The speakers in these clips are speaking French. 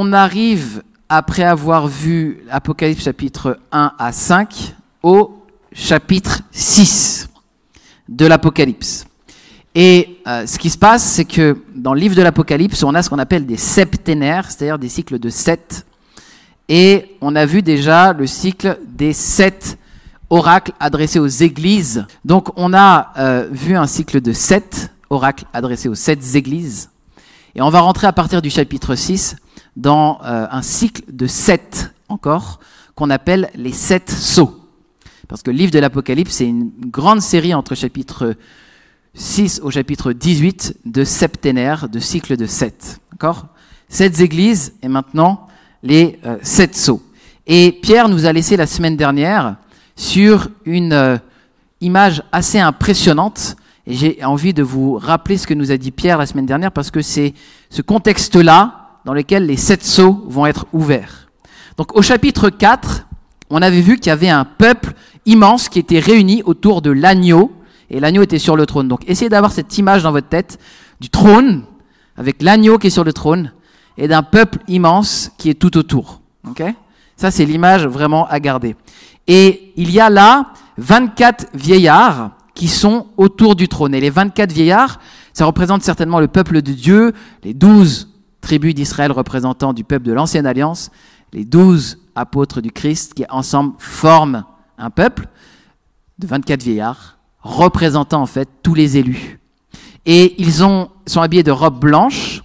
on arrive, après avoir vu Apocalypse chapitre 1 à 5, au chapitre 6 de l'Apocalypse. Et ce qui se passe, c'est que dans le livre de l'Apocalypse, on a ce qu'on appelle des septénaires, c'est-à-dire des cycles de 7. Et on a vu déjà le cycle des 7 oracles adressés aux églises. Donc on a vu un cycle de 7 oracles adressés aux 7 églises. Et on va rentrer à partir du chapitre 6 dans un cycle de 7 encore, qu'on appelle les 7 sceaux. Parce que le livre de l'Apocalypse, c'est une grande série entre chapitre 6 au chapitre 18 de septénaires, de cycles de 7. D'accord ? 7 églises et maintenant les 7 sceaux. Et Pierre nous a laissé la semaine dernière sur une image assez impressionnante. Et j'ai envie de vous rappeler ce que nous a dit Pierre la semaine dernière parce que c'est ce contexte-là dans lequel les 7 sceaux vont être ouverts. Donc au chapitre 4, on avait vu qu'il y avait un peuple immense qui était réuni autour de l'agneau, et l'agneau était sur le trône. Donc essayez d'avoir cette image dans votre tête du trône, avec l'agneau qui est sur le trône, et d'un peuple immense qui est tout autour. Okay ? Ça, c'est l'image vraiment à garder. Et il y a là 24 vieillards qui sont autour du trône. Et les 24 vieillards, ça représente certainement le peuple de Dieu, les 12 tribus d'Israël représentant du peuple de l'Ancienne Alliance, les 12 apôtres du Christ qui ensemble forment un peuple de 24 vieillards représentant en fait tous les élus. Et ils sont habillés de robes blanches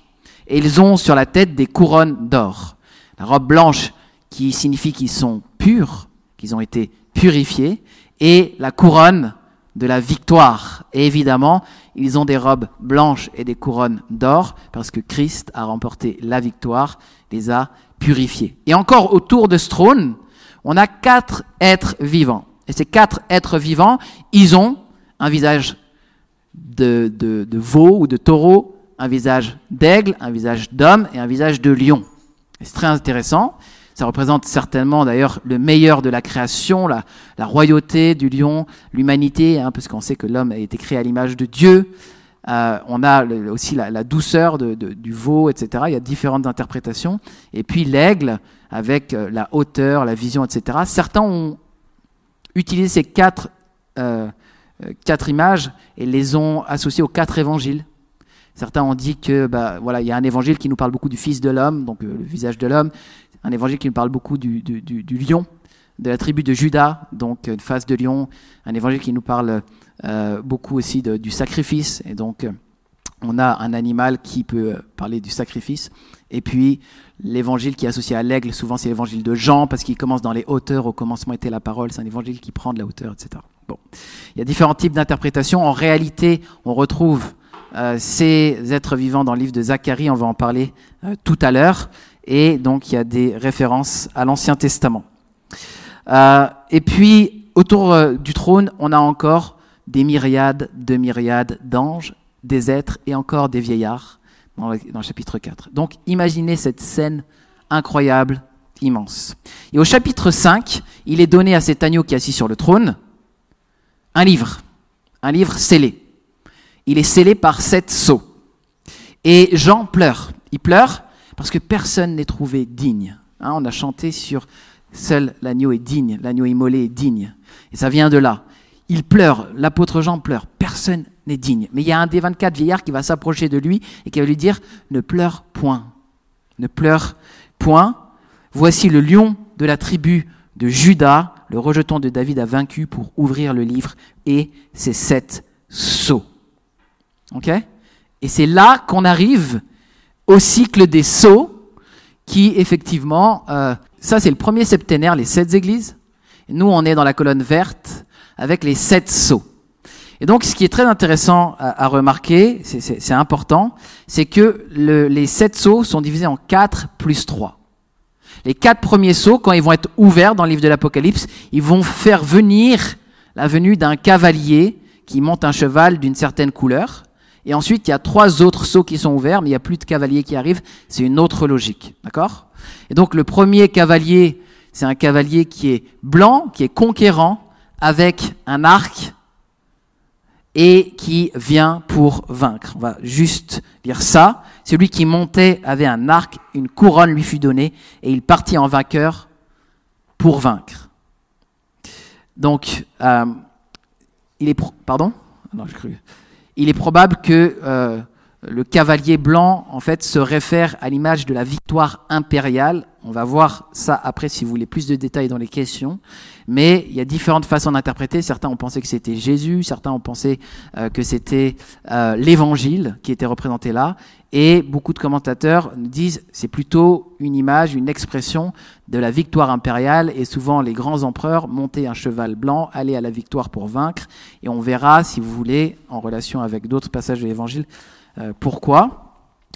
et ils ont sur la tête des couronnes d'or. La robe blanche qui signifie qu'ils sont purs, qu'ils ont été purifiés, et la couronne de la victoire. Et évidemment, ils ont des robes blanches et des couronnes d'or parce que Christ a remporté la victoire, les a purifiés. Et encore autour de ce trône, on a 4 êtres vivants. Et ces 4 êtres vivants, ils ont un visage de veau ou de taureau, un visage d'aigle, un visage d'homme et un visage de lion. Et c'est très intéressant. Ça représente certainement d'ailleurs le meilleur de la création, la royauté du lion, l'humanité, parce qu'on sait que l'homme a été créé à l'image de Dieu. On a aussi la douceur du veau, etc. Il y a différentes interprétations. Et puis l'aigle, avec la hauteur, la vision, etc. Certains ont utilisé ces 4 images et les ont associées aux 4 évangiles. Certains ont dit que il y a un évangile qui nous parle beaucoup du Fils de l'homme, donc le visage de l'homme, un évangile qui nous parle beaucoup du lion, de la tribu de Juda, donc une face de lion, un évangile qui nous parle beaucoup aussi du sacrifice, et donc on a un animal qui peut parler du sacrifice, et puis l'évangile qui est associé à l'aigle, souvent c'est l'évangile de Jean, parce qu'il commence dans les hauteurs, au commencement était la parole, c'est un évangile qui prend de la hauteur, etc. Bon, il y a différents types d'interprétations. En réalité, on retrouve ces êtres vivants dans le livre de Zacharie, on va en parler tout à l'heure, et donc il y a des références à l'Ancien Testament. Et puis, autour du trône, on a encore des myriades de myriades d'anges, des êtres et encore des vieillards dans le chapitre 4. Donc, imaginez cette scène incroyable, immense. Et au chapitre 5, il est donné à cet agneau qui est assis sur le trône un livre scellé. Il est scellé par 7 sceaux. Et Jean pleure. Il pleure parce que personne n'est trouvé digne. On a chanté sur « Seul l'agneau est digne, l'agneau immolé est digne ». Et ça vient de là. Il pleure, l'apôtre Jean pleure. Personne n'est digne. Mais il y a un des 24 vieillards qui va s'approcher de lui et qui va lui dire « Ne pleure point. Ne pleure point. Voici le lion de la tribu de Juda, le rejeton de David a vaincu pour ouvrir le livre et ses 7 sceaux. » Ok ? Et c'est là qu'on arrive au cycle des sceaux qui, effectivement, ça c'est le premier septénaire, les 7 églises. Et nous, on est dans la colonne verte avec les 7 sceaux. Et donc, ce qui est très intéressant à remarquer, c'est important, c'est que les 7 sceaux sont divisés en 4 plus 3. Les 4 premiers sceaux, quand ils vont être ouverts dans le livre de l'Apocalypse, ils vont faire venir la venue d'un cavalier qui monte un cheval d'une certaine couleur. Et ensuite, il y a 3 autres sceaux qui sont ouverts, mais il n'y a plus de cavalier qui arrive. C'est une autre logique. D'accord ? Et donc, le premier cavalier, c'est un cavalier qui est blanc, qui est conquérant, avec un arc et qui vient pour vaincre. On va juste lire ça. celui qui montait avait un arc, une couronne lui fut donnée, et il partit en vainqueur pour vaincre. Donc, il est probable que le cavalier blanc, en fait, se réfère à l'image de la victoire impériale. On va voir ça après si vous voulez plus de détails dans les questions. Mais il y a différentes façons d'interpréter. Certains ont pensé que c'était Jésus, certains ont pensé que c'était l'Évangile qui était représenté là. Et beaucoup de commentateurs disent que c'est plutôt une image, une expression de la victoire impériale. Et souvent, les grands empereurs montaient un cheval blanc, allaient à la victoire pour vaincre. Et on verra, si vous voulez, en relation avec d'autres passages de l'Évangile, pourquoi.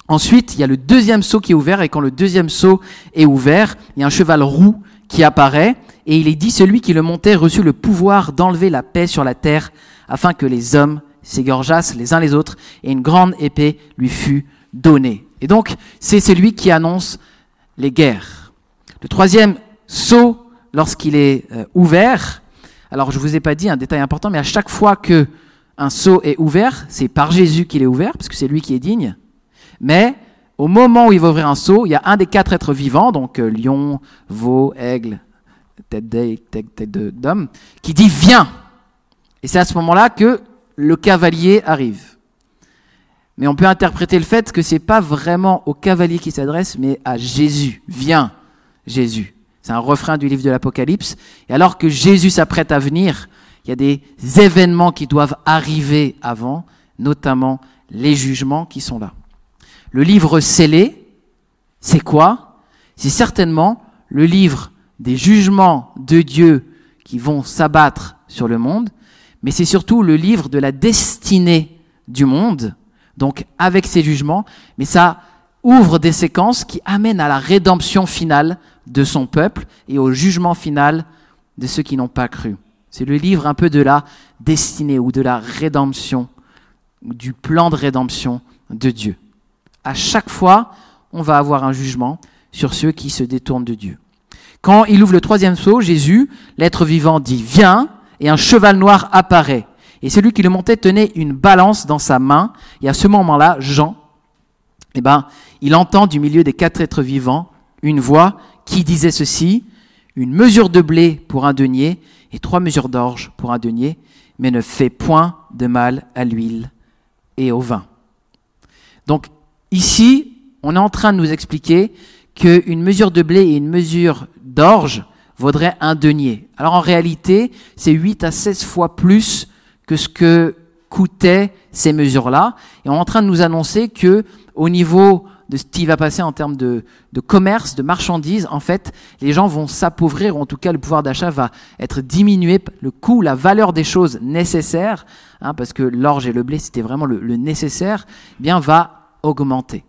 Ensuite, il y a le deuxième sceau qui est ouvert, et quand le deuxième sceau est ouvert, il y a un cheval roux qui apparaît, et il est dit, celui qui le montait reçut le pouvoir d'enlever la paix sur la terre, afin que les hommes s'égorgeassent les uns les autres, et une grande épée lui fut donnée. Et donc, c'est celui qui annonce les guerres. Le troisième sceau, lorsqu'il est ouvert, alors je vous ai pas dit un détail important, mais à chaque fois que un sceau est ouvert, c'est par Jésus qu'il est ouvert, parce que c'est lui qui est digne. Mais au moment où il va ouvrir un sceau, il y a un des 4 êtres vivants, donc lion, veau, aigle, tête d'homme, qui dit « Viens !» Et c'est à ce moment-là que le cavalier arrive. Mais on peut interpréter le fait que ce n'est pas vraiment au cavalier qui s'adresse, mais à Jésus. « Viens, Jésus !» C'est un refrain du livre de l'Apocalypse. Et alors que Jésus s'apprête à venir, il y a des événements qui doivent arriver avant, notamment les jugements qui sont là. Le livre scellé, c'est quoi? C'est certainement le livre des jugements de Dieu qui vont s'abattre sur le monde, mais c'est surtout le livre de la destinée du monde, donc avec ces jugements, mais ça ouvre des séquences qui amènent à la rédemption finale de son peuple et au jugement final de ceux qui n'ont pas cru. C'est le livre un peu de la destinée ou de la rédemption, du plan de rédemption de Dieu. À chaque fois, on va avoir un jugement sur ceux qui se détournent de Dieu. Quand il ouvre le troisième sceau, Jésus, l'être vivant, dit « Viens !» et un cheval noir apparaît. Et celui qui le montait tenait une balance dans sa main. Et à ce moment-là, Jean, il entend du milieu des 4 êtres vivants une voix qui disait ceci, « Une mesure de blé pour un denier et 3 mesures d'orge pour un denier, mais ne fais point de mal à l'huile et au vin. » Donc ici, on est en train de nous expliquer qu'une mesure de blé et une mesure d'orge vaudrait un denier. Alors en réalité, c'est 8 à 16 fois plus que ce que coûtaient ces mesures-là. Et on est en train de nous annoncer que au niveau de ce qui va passer en termes de commerce, de marchandises, en fait, les gens vont s'appauvrir, ou en tout cas le pouvoir d'achat va être diminué, le coût, la valeur des choses nécessaires, parce que l'orge et le blé, c'était vraiment le nécessaire, va augmenter.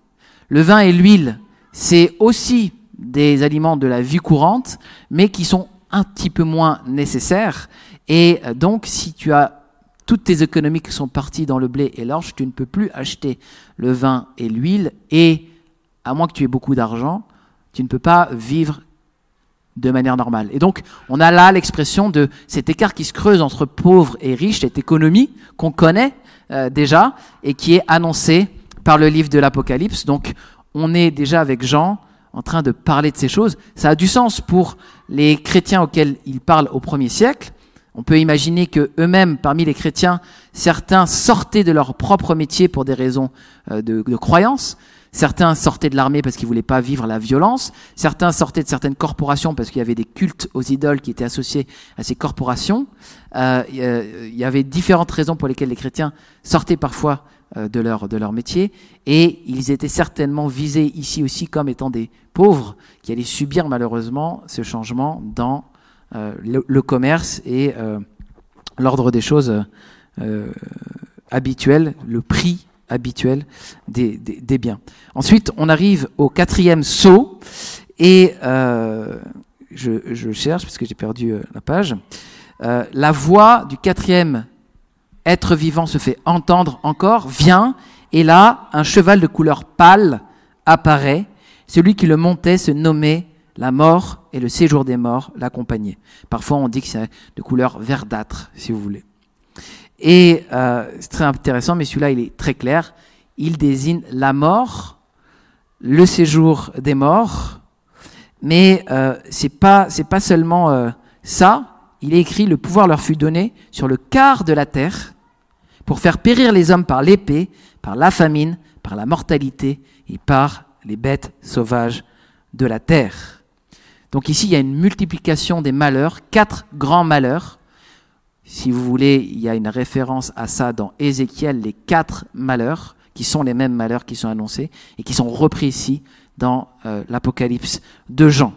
Le vin et l'huile, c'est aussi des aliments de la vie courante, mais qui sont un petit peu moins nécessaires. Et donc, si tu as toutes tes économies qui sont parties dans le blé et l'orge, tu ne peux plus acheter le vin et l'huile, et à moins que tu aies beaucoup d'argent, tu ne peux pas vivre de manière normale. Et donc, on a là l'expression de cet écart qui se creuse entre pauvres et riches, cette économie qu'on connaît déjà, et qui est annoncée par le livre de l'Apocalypse. Donc, on est déjà avec Jean en train de parler de ces choses. Ça a du sens pour les chrétiens auxquels il parle au 1er siècle. On peut imaginer que eux-mêmes, parmi les chrétiens, certains sortaient de leur propre métier pour des raisons de croyance. Certains sortaient de l'armée parce qu'ils voulaient pas vivre la violence. Certains sortaient de certaines corporations parce qu'il y avait des cultes aux idoles qui étaient associés à ces corporations. Il y avait différentes raisons pour lesquelles les chrétiens sortaient parfois de leur métier. Et ils étaient certainement visés ici aussi comme étant des pauvres qui allaient subir malheureusement ce changement dans le commerce et l'ordre des choses habituelles, le prix habituel des biens. Ensuite, on arrive au 4e sceau et je cherche parce que j'ai perdu la page. La voix du 4e être vivant se fait entendre encore, vient, et là, un cheval de couleur pâle apparaît. Celui qui le montait se nommait la mort et le séjour des morts l'accompagnaient. Parfois, on dit que c'est de couleur verdâtre, si vous voulez. Et c'est très intéressant, mais celui-là, il est très clair. Il désigne la mort le séjour des morts, mais c'est pas seulement ça. Il est écrit, le pouvoir leur fut donné sur le quart de la terre pour faire périr les hommes par l'épée, par la famine, par la mortalité et par les bêtes sauvages de la terre. Donc ici, il y a une multiplication des malheurs, 4 grands malheurs. Si vous voulez, il y a une référence à ça dans Ézéchiel, les 4 malheurs, qui sont les mêmes malheurs qui sont annoncés et qui sont repris ici dans l'Apocalypse de Jean.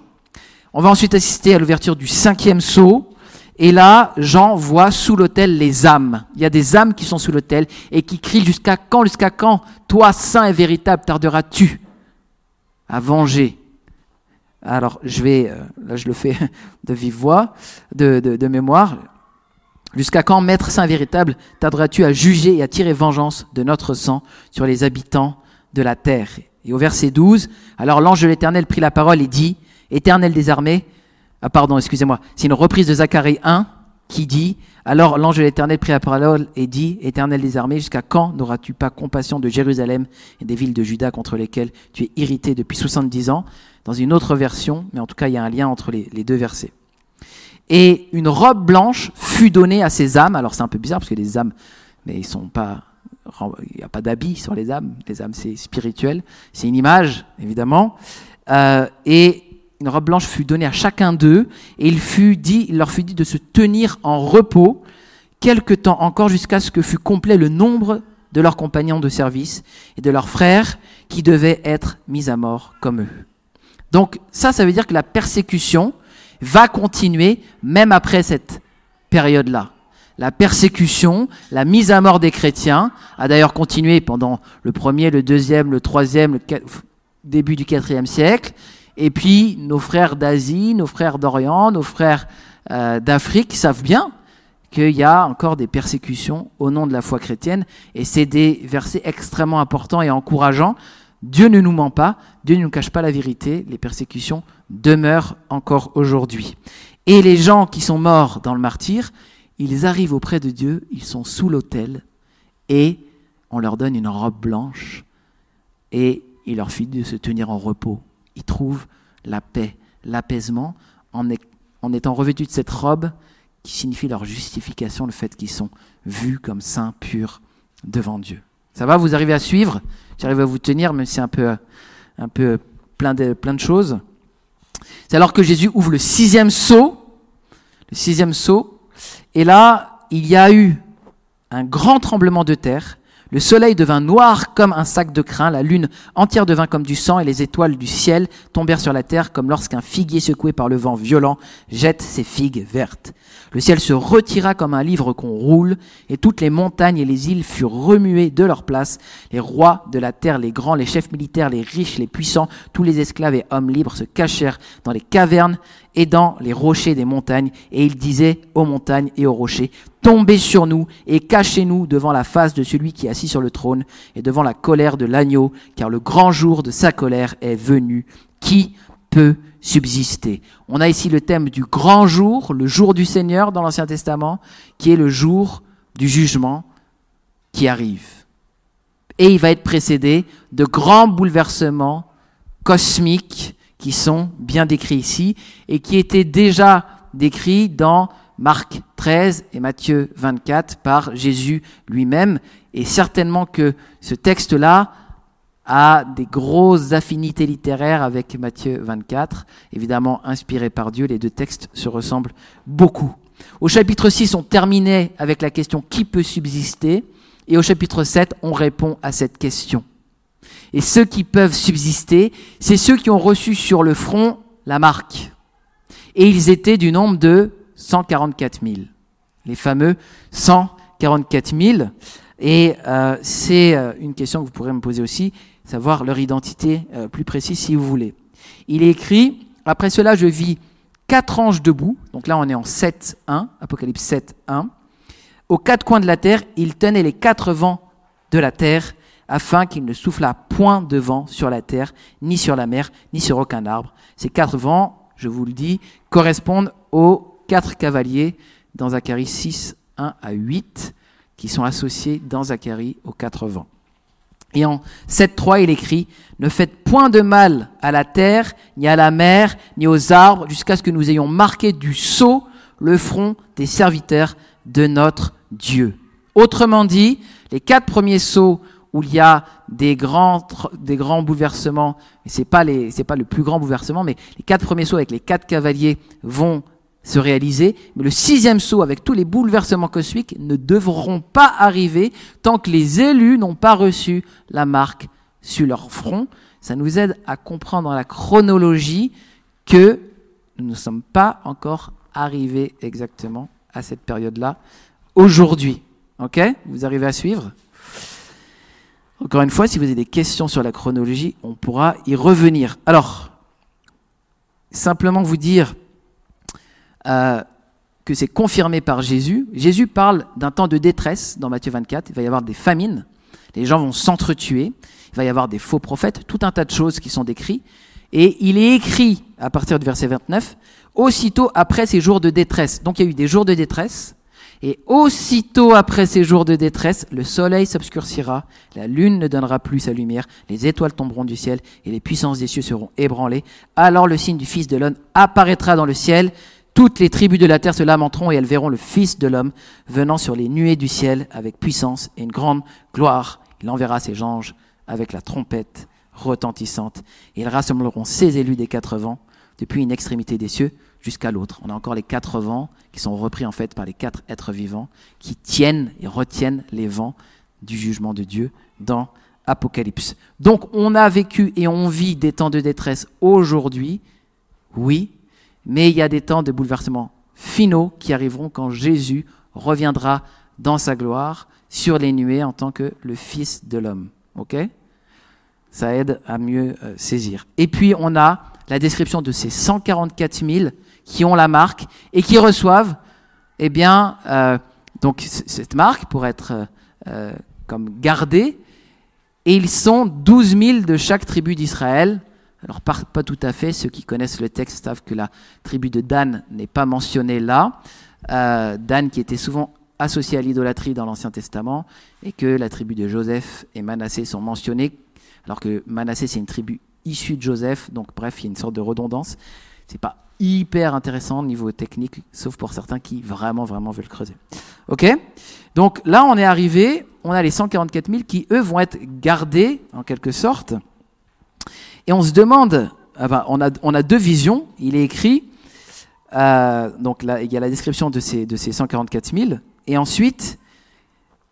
On va ensuite assister à l'ouverture du 5e sceau. Et là, Jean voit sous l'autel les âmes. Il y a des âmes qui sont sous l'autel et qui crient jusqu'à quand, toi, saint et véritable, tarderas-tu à venger? Alors, là je le fais de vive voix, de mémoire. Jusqu'à quand, maître saint et véritable, tarderas-tu à juger et à tirer vengeance de notre sang sur les habitants de la terre? Et au verset 12, alors l'ange de l'Éternel prit la parole et dit, Éternel des armées, c'est une reprise de Zacharie 1 qui dit, alors l'ange de l'Éternel prit la parole et dit, Éternel des armées, jusqu'à quand n'auras-tu pas compassion de Jérusalem et des villes de Juda contre lesquelles tu es irrité depuis 70 ans? Dans une autre version, mais en tout cas il y a un lien entre les deux versets. Et une robe blanche fut donnée à ces âmes. Alors c'est un peu bizarre parce que les âmes, mais il n'y a pas d'habit sur les âmes. Les âmes c'est spirituel, c'est une image évidemment. Et une robe blanche fut donnée à chacun d'eux, et il leur fut dit de se tenir en repos quelque temps encore jusqu'à ce que fût complet le nombre de leurs compagnons de service et de leurs frères qui devaient être mis à mort comme eux. Donc ça veut dire que la persécution va continuer même après cette période-là. La persécution, la mise à mort des chrétiens a d'ailleurs continué pendant le 1er, le 2e, le 3e, début du 4e siècle. Et puis, nos frères d'Asie, nos frères d'Orient, nos frères d'Afrique savent bien qu'il y a encore des persécutions au nom de la foi chrétienne. Et c'est des versets extrêmement importants et encourageants. Dieu ne nous ment pas, Dieu ne nous cache pas la vérité. Les persécutions demeurent encore aujourd'hui. Et les gens qui sont morts dans le martyre, ils arrivent auprès de Dieu, ils sont sous l'autel et on leur donne une robe blanche et il leur fait de se tenir en repos. Ils trouvent la paix, l'apaisement en étant revêtus de cette robe qui signifie leur justification, le fait qu'ils sont vus comme saints, purs devant Dieu. Ça va, vous arrivez à suivre? J'arrive à vous tenir, même si c'est un peu plein de choses. C'est alors que Jésus ouvre le 6e sceau. Le 6e sceau. Et là, il y a eu un grand tremblement de terre. Le soleil devint noir comme un sac de crin, la lune entière devint comme du sang, et les étoiles du ciel tombèrent sur la terre comme lorsqu'un figuier secoué par le vent violent jette ses figues vertes. Le ciel se retira comme un livre qu'on roule, et toutes les montagnes et les îles furent remuées de leur place. Les rois de la terre, les grands, les chefs militaires, les riches, les puissants, tous les esclaves et hommes libres se cachèrent dans les cavernes et dans les rochers des montagnes, et ils disaient aux montagnes et aux rochers, tombez sur nous et cachez-nous devant la face de celui qui est assis sur le trône et devant la colère de l'agneau, car le grand jour de sa colère est venu. Qui peut subsister? On a ici le thème du grand jour, le jour du Seigneur dans l'Ancien Testament, qui est le jour du jugement qui arrive. Et il va être précédé de grands bouleversements cosmiques qui sont bien décrits ici et qui étaient déjà décrits dans Marc 13 et Matthieu 24 par Jésus lui-même. Et certainement que ce texte-là a des grosses affinités littéraires avec Matthieu 24, évidemment inspiré par Dieu. Les deux textes se ressemblent beaucoup. Au chapitre 6, on terminait avec la question « Qui peut subsister ?» et au chapitre 7, on répond à cette question. Et ceux qui peuvent subsister, c'est ceux qui ont reçu sur le front la marque. Et ils étaient du nombre de 144 000. Les fameux 144 000. Et c'est une question que vous pourrez me poser aussi, savoir leur identité plus précise si vous voulez. Il est écrit, après cela je vis 4 anges debout, donc là on est en 7.1, Apocalypse 7.1. Aux 4 coins de la terre, ils tenaient les 4 vents de la terre, afin qu'il ne soufflât point de vent sur la terre, ni sur la mer, ni sur aucun arbre. Ces 4 vents, je vous le dis, correspondent aux 4 cavaliers dans Zacharie 6, 1 à 8, qui sont associés dans Zacharie aux 4 vents. Et en 7.3, il écrit « Ne faites point de mal à la terre, ni à la mer, ni aux arbres, jusqu'à ce que nous ayons marqué du sceau le front des serviteurs de notre Dieu. » Autrement dit, les 4 premiers sceaux où il y a des grands bouleversements, et c'est pas le plus grand bouleversement, mais les 4 premiers sceaux avec les 4 cavaliers vont se réaliser, mais le 6e sceau avec tous les bouleversements cosmiques ne devront pas arriver tant que les élus n'ont pas reçu la marque sur leur front. Ça nous aide à comprendre dans la chronologie que nous ne sommes pas encore arrivés exactement à cette période-là aujourd'hui. Ok ? Vous arrivez à suivre ? Encore une fois, si vous avez des questions sur la chronologie, on pourra y revenir. Alors, simplement vous dire que c'est confirmé par Jésus. Jésus parle d'un temps de détresse dans Matthieu 24. Il va y avoir des famines, les gens vont s'entretuer, il va y avoir des faux prophètes, tout un tas de choses qui sont décrites. Et il est écrit, à partir du verset 29, aussitôt après ces jours de détresse. Donc il y a eu des jours de détresse, et aussitôt après ces jours de détresse, le soleil s'obscurcira, la lune ne donnera plus sa lumière, les étoiles tomberont du ciel, et les puissances des cieux seront ébranlées. Alors le signe du Fils de l'homme apparaîtra dans le ciel. Toutes les tribus de la terre se lamenteront et elles verront le Fils de l'homme venant sur les nuées du ciel avec puissance et une grande gloire. Il enverra ses anges avec la trompette retentissante et ils rassembleront ses élus des 4 vents depuis une extrémité des cieux jusqu'à l'autre. On a encore les 4 vents qui sont repris en fait par les 4 êtres vivants qui tiennent et retiennent les vents du jugement de Dieu dans Apocalypse. Donc on a vécu et on vit des temps de détresse aujourd'hui, oui, mais il y a des temps de bouleversement finaux qui arriveront quand Jésus reviendra dans sa gloire sur les nuées en tant que le Fils de l'homme. Ok ? Ça aide à mieux saisir. Et puis on a la description de ces 144 000 qui ont la marque et qui reçoivent, eh bien, donc cette marque pour être comme gardée. Et ils sont 12 000 de chaque tribu d'Israël. Alors pas tout à fait, ceux qui connaissent le texte savent que la tribu de Dan n'est pas mentionnée là. Dan qui était souvent associé à l'idolâtrie dans l'Ancien Testament, et que la tribu de Joseph et Manassé sont mentionnées, alors que Manassé c'est une tribu issue de Joseph, donc bref, il y a une sorte de redondance. C'est pas hyper intéressant au niveau technique, sauf pour certains qui vraiment veulent creuser. Ok ? Donc là on est arrivé, on a les 144 000 qui eux vont être gardés en quelque sorte. Et on se demande, on a 2 visions, il est écrit, donc là il y a la description de ces 144 000, et ensuite,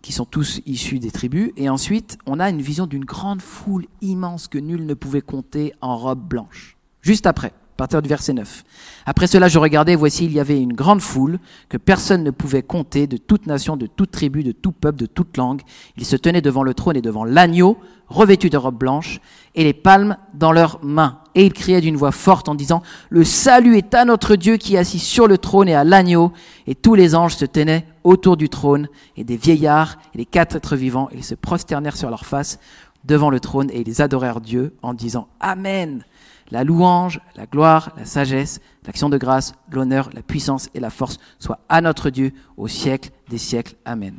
qui sont tous issus des tribus, et ensuite on a une vision d'une grande foule immense que nul ne pouvait compter en robe blanche. Juste après, à partir du verset 9. Après cela je regardais, voici il y avait une grande foule que personne ne pouvait compter, de toute nation, de toute tribu, de tout peuple, de toute langue. Ils se tenaient devant le trône et devant l'agneau, revêtus de robes blanches, et les palmes dans leurs mains. Et ils criaient d'une voix forte en disant « Le salut est à notre Dieu qui est assis sur le trône et à l'agneau. » Et tous les anges se tenaient autour du trône, et des vieillards et les 4 êtres vivants, ils se prosternèrent sur leur face devant le trône, et ils adorèrent Dieu en disant « Amen ! La louange, la gloire, la sagesse, l'action de grâce, l'honneur, la puissance et la force soient à notre Dieu au siècle des siècles. Amen. »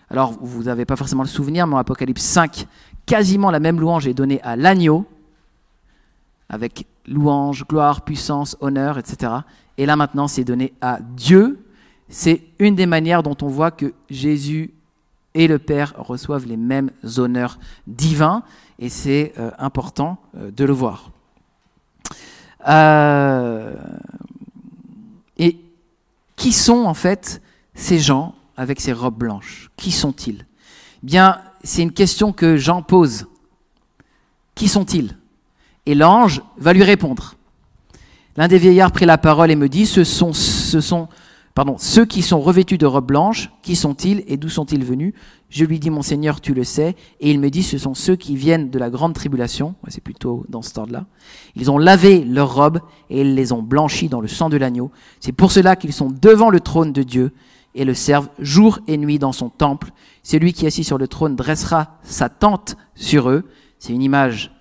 Alors, vous n'avez pas forcément le souvenir, mais en Apocalypse 5, quasiment la même louange est donnée à l'agneau, avec louange, gloire, puissance, honneur, etc. Et là maintenant, c'est donné à Dieu. C'est une des manières dont on voit que Jésus et le Père reçoivent les mêmes honneurs divins, et c'est important de le voir. Et qui sont en fait ces gens avec ces robes blanches? Qui sont-ils? Bien, c'est une question que Jean pose. Qui sont-ils? Et l'ange va lui répondre. L'un des vieillards prit la parole et me dit, ceux qui sont revêtus de robes blanches, qui sont-ils et d'où sont-ils venus? Je lui dis, mon Seigneur, tu le sais. Et il me dit, ce sont ceux qui viennent de la grande tribulation. C'est plutôt dans ce ordre-là. Ils ont lavé leurs robes et ils les ont blanchies dans le sang de l'agneau. C'est pour cela qu'ils sont devant le trône de Dieu et le servent jour et nuit dans son temple. Celui qui est assis sur le trône dressera sa tente sur eux. C'est une image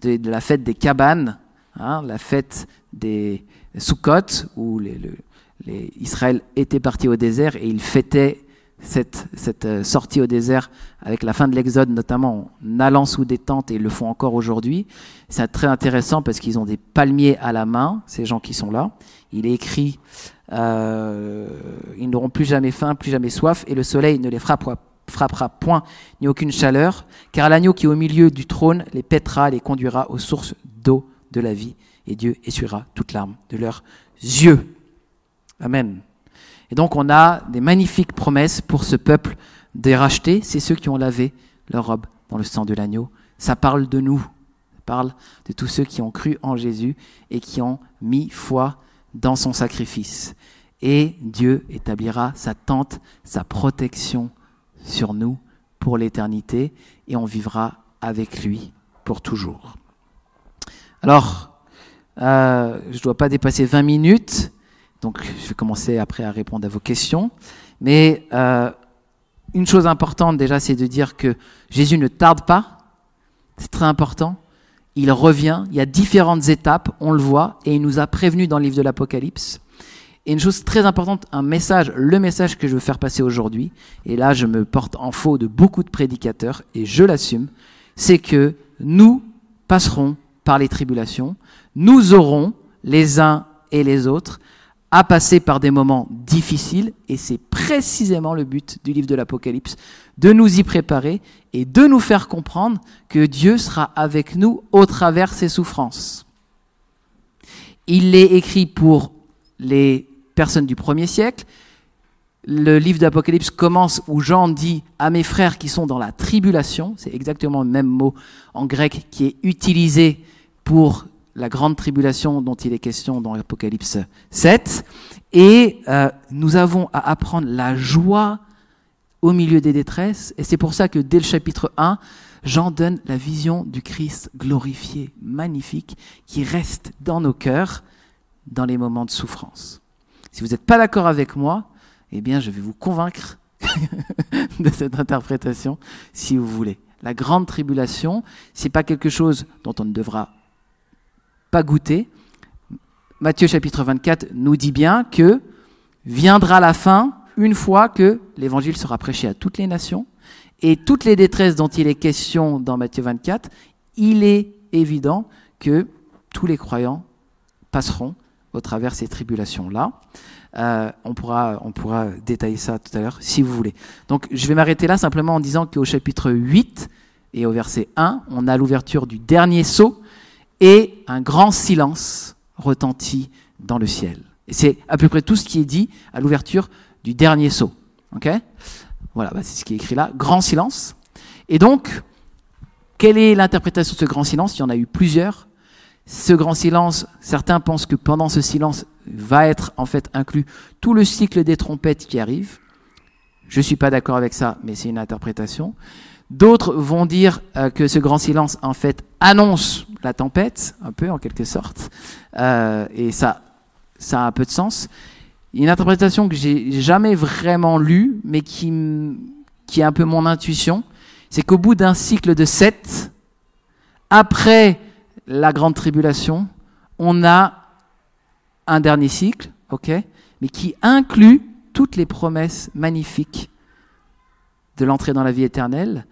de la fête des cabanes, la fête des Sukkot, où Israël était parti au désert et il fêtait cette sortie au désert avec la fin de l'Exode, notamment en allant sous des tentes, et ils le font encore aujourd'hui. C'est très intéressant parce qu'ils ont des palmiers à la main, ces gens qui sont là. Il est écrit ils n'auront plus jamais faim, plus jamais soif, et le soleil ne les frappera point ni aucune chaleur, car l'agneau qui est au milieu du trône les paîtra, les conduira aux sources d'eau de la vie, et Dieu essuiera toute larme de leurs yeux. Amen. Et donc on a des magnifiques promesses pour ce peuple des rachetés, c'est ceux qui ont lavé leur robe dans le sang de l'agneau. Ça parle de nous, ça parle de tous ceux qui ont cru en Jésus et qui ont mis foi dans son sacrifice. Et Dieu établira sa tente, sa protection sur nous pour l'éternité, et on vivra avec lui pour toujours. Alors, je ne dois pas dépasser 20 minutes, donc je vais commencer après à répondre à vos questions. Mais une chose importante déjà, c'est de dire que Jésus ne tarde pas, c'est très important. Il revient, il y a différentes étapes, on le voit, et il nous a prévenus dans le livre de l'Apocalypse. Et une chose très importante, le message que je veux faire passer aujourd'hui, et là je me porte en faux de beaucoup de prédicateurs, et je l'assume, c'est que nous passerons par les tribulations, nous aurons, les uns et les autres, à passer par des moments difficiles, et c'est précisément le but du livre de l'Apocalypse, de nous y préparer et de nous faire comprendre que Dieu sera avec nous au travers ces souffrances. Il est écrit pour les personnes du 1er siècle. Le livre d'Apocalypse commence où Jean dit à mes frères qui sont dans la tribulation, c'est exactement le même mot en grec qui est utilisé pour la grande tribulation dont il est question dans l'Apocalypse 7. Et nous avons à apprendre la joie au milieu des détresses. Et c'est pour ça que dès le chapitre 1, Jean donne la vision du Christ glorifié, magnifique, qui reste dans nos cœurs dans les moments de souffrance. Si vous n'êtes pas d'accord avec moi, eh bien je vais vous convaincre de cette interprétation si vous voulez. La grande tribulation, c'est pas quelque chose dont on ne devra pas goûter. Matthieu chapitre 24 nous dit bien que viendra la fin une fois que l'évangile sera prêché à toutes les nations, et toutes les détresses dont il est question dans Matthieu 24, il est évident que tous les croyants passeront au travers ces tribulations-là. On pourra détailler ça tout à l'heure si vous voulez. Donc je vais m'arrêter là simplement en disant qu'au chapitre 8 et au verset 1, on a l'ouverture du dernier sceau et un grand silence retentit dans le ciel. Et c'est à peu près tout ce qui est dit à l'ouverture du dernier sceau. Okay ? Voilà, c'est ce qui est écrit là. Grand silence. Et donc, quelle est l'interprétation de ce grand silence ? Il y en a eu plusieurs. Ce grand silence, certains pensent que pendant ce silence va être en fait inclus tout le cycle des trompettes qui arrive. Je ne suis pas d'accord avec ça, mais c'est une interprétation. D'autres vont dire que ce grand silence en fait annonce la tempête, un peu en quelque sorte, et ça a un peu de sens. Une interprétation que j'ai jamais vraiment lue, mais qui est un peu mon intuition, c'est qu'au bout d'un cycle de 7, après la grande tribulation, on a un dernier cycle, ok, mais qui inclut toutes les promesses magnifiques de l'entrée dans la vie éternelle.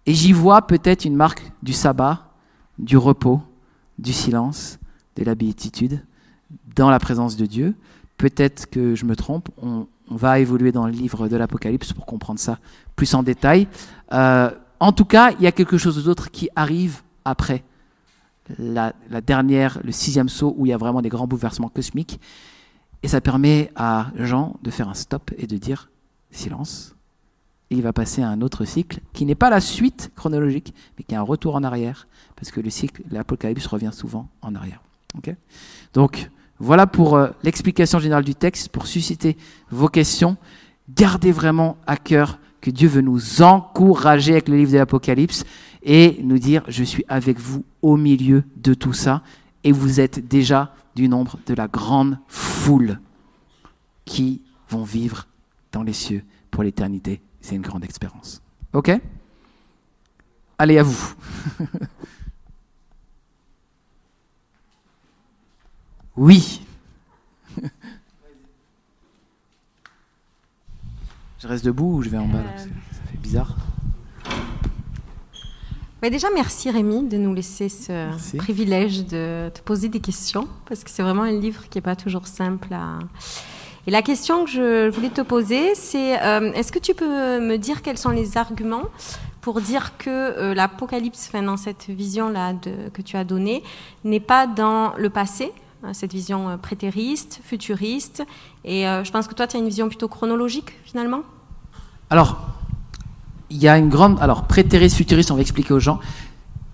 Et j'y vois peut-être une marque du sabbat, du repos, du silence, de la béatitude, dans la présence de Dieu. Peut-être que je me trompe, on va évoluer dans le livre de l'Apocalypse pour comprendre ça plus en détail. En tout cas, il y a quelque chose d'autre qui arrive après la dernière, le 6e sceau, où il y a vraiment des grands bouleversements cosmiques. Et ça permet à Jean de faire un stop et de dire silence. Et il va passer à un autre cycle qui n'est pas la suite chronologique, mais qui est un retour en arrière, parce que le cycle, l'Apocalypse revient souvent en arrière. Okay ? Donc, voilà pour l'explication générale du texte, pour susciter vos questions. Gardez vraiment à cœur que Dieu veut nous encourager avec le livre de l'Apocalypse et nous dire « Je suis avec vous au milieu de tout ça » et vous êtes déjà du nombre de la grande foule qui vont vivre dans les cieux pour l'éternité. C'est une grande expérience. Ok ? Allez, à vous. Oui. Je reste debout ou je vais en bas là, ça fait bizarre. Bah déjà, merci Rémi de nous laisser ce privilège de te poser des questions, parce que c'est vraiment un livre qui n'est pas toujours simple à... Et la question que je voulais te poser, c'est est-ce que tu peux me dire quels sont les arguments pour dire que l'Apocalypse, dans cette vision-là que tu as donnée, n'est pas dans le passé, cette vision prétériste, futuriste, et je pense que toi, tu as une vision plutôt chronologique, finalement. Alors, il y a une grande... Alors, prétériste, futuriste, on va expliquer aux gens.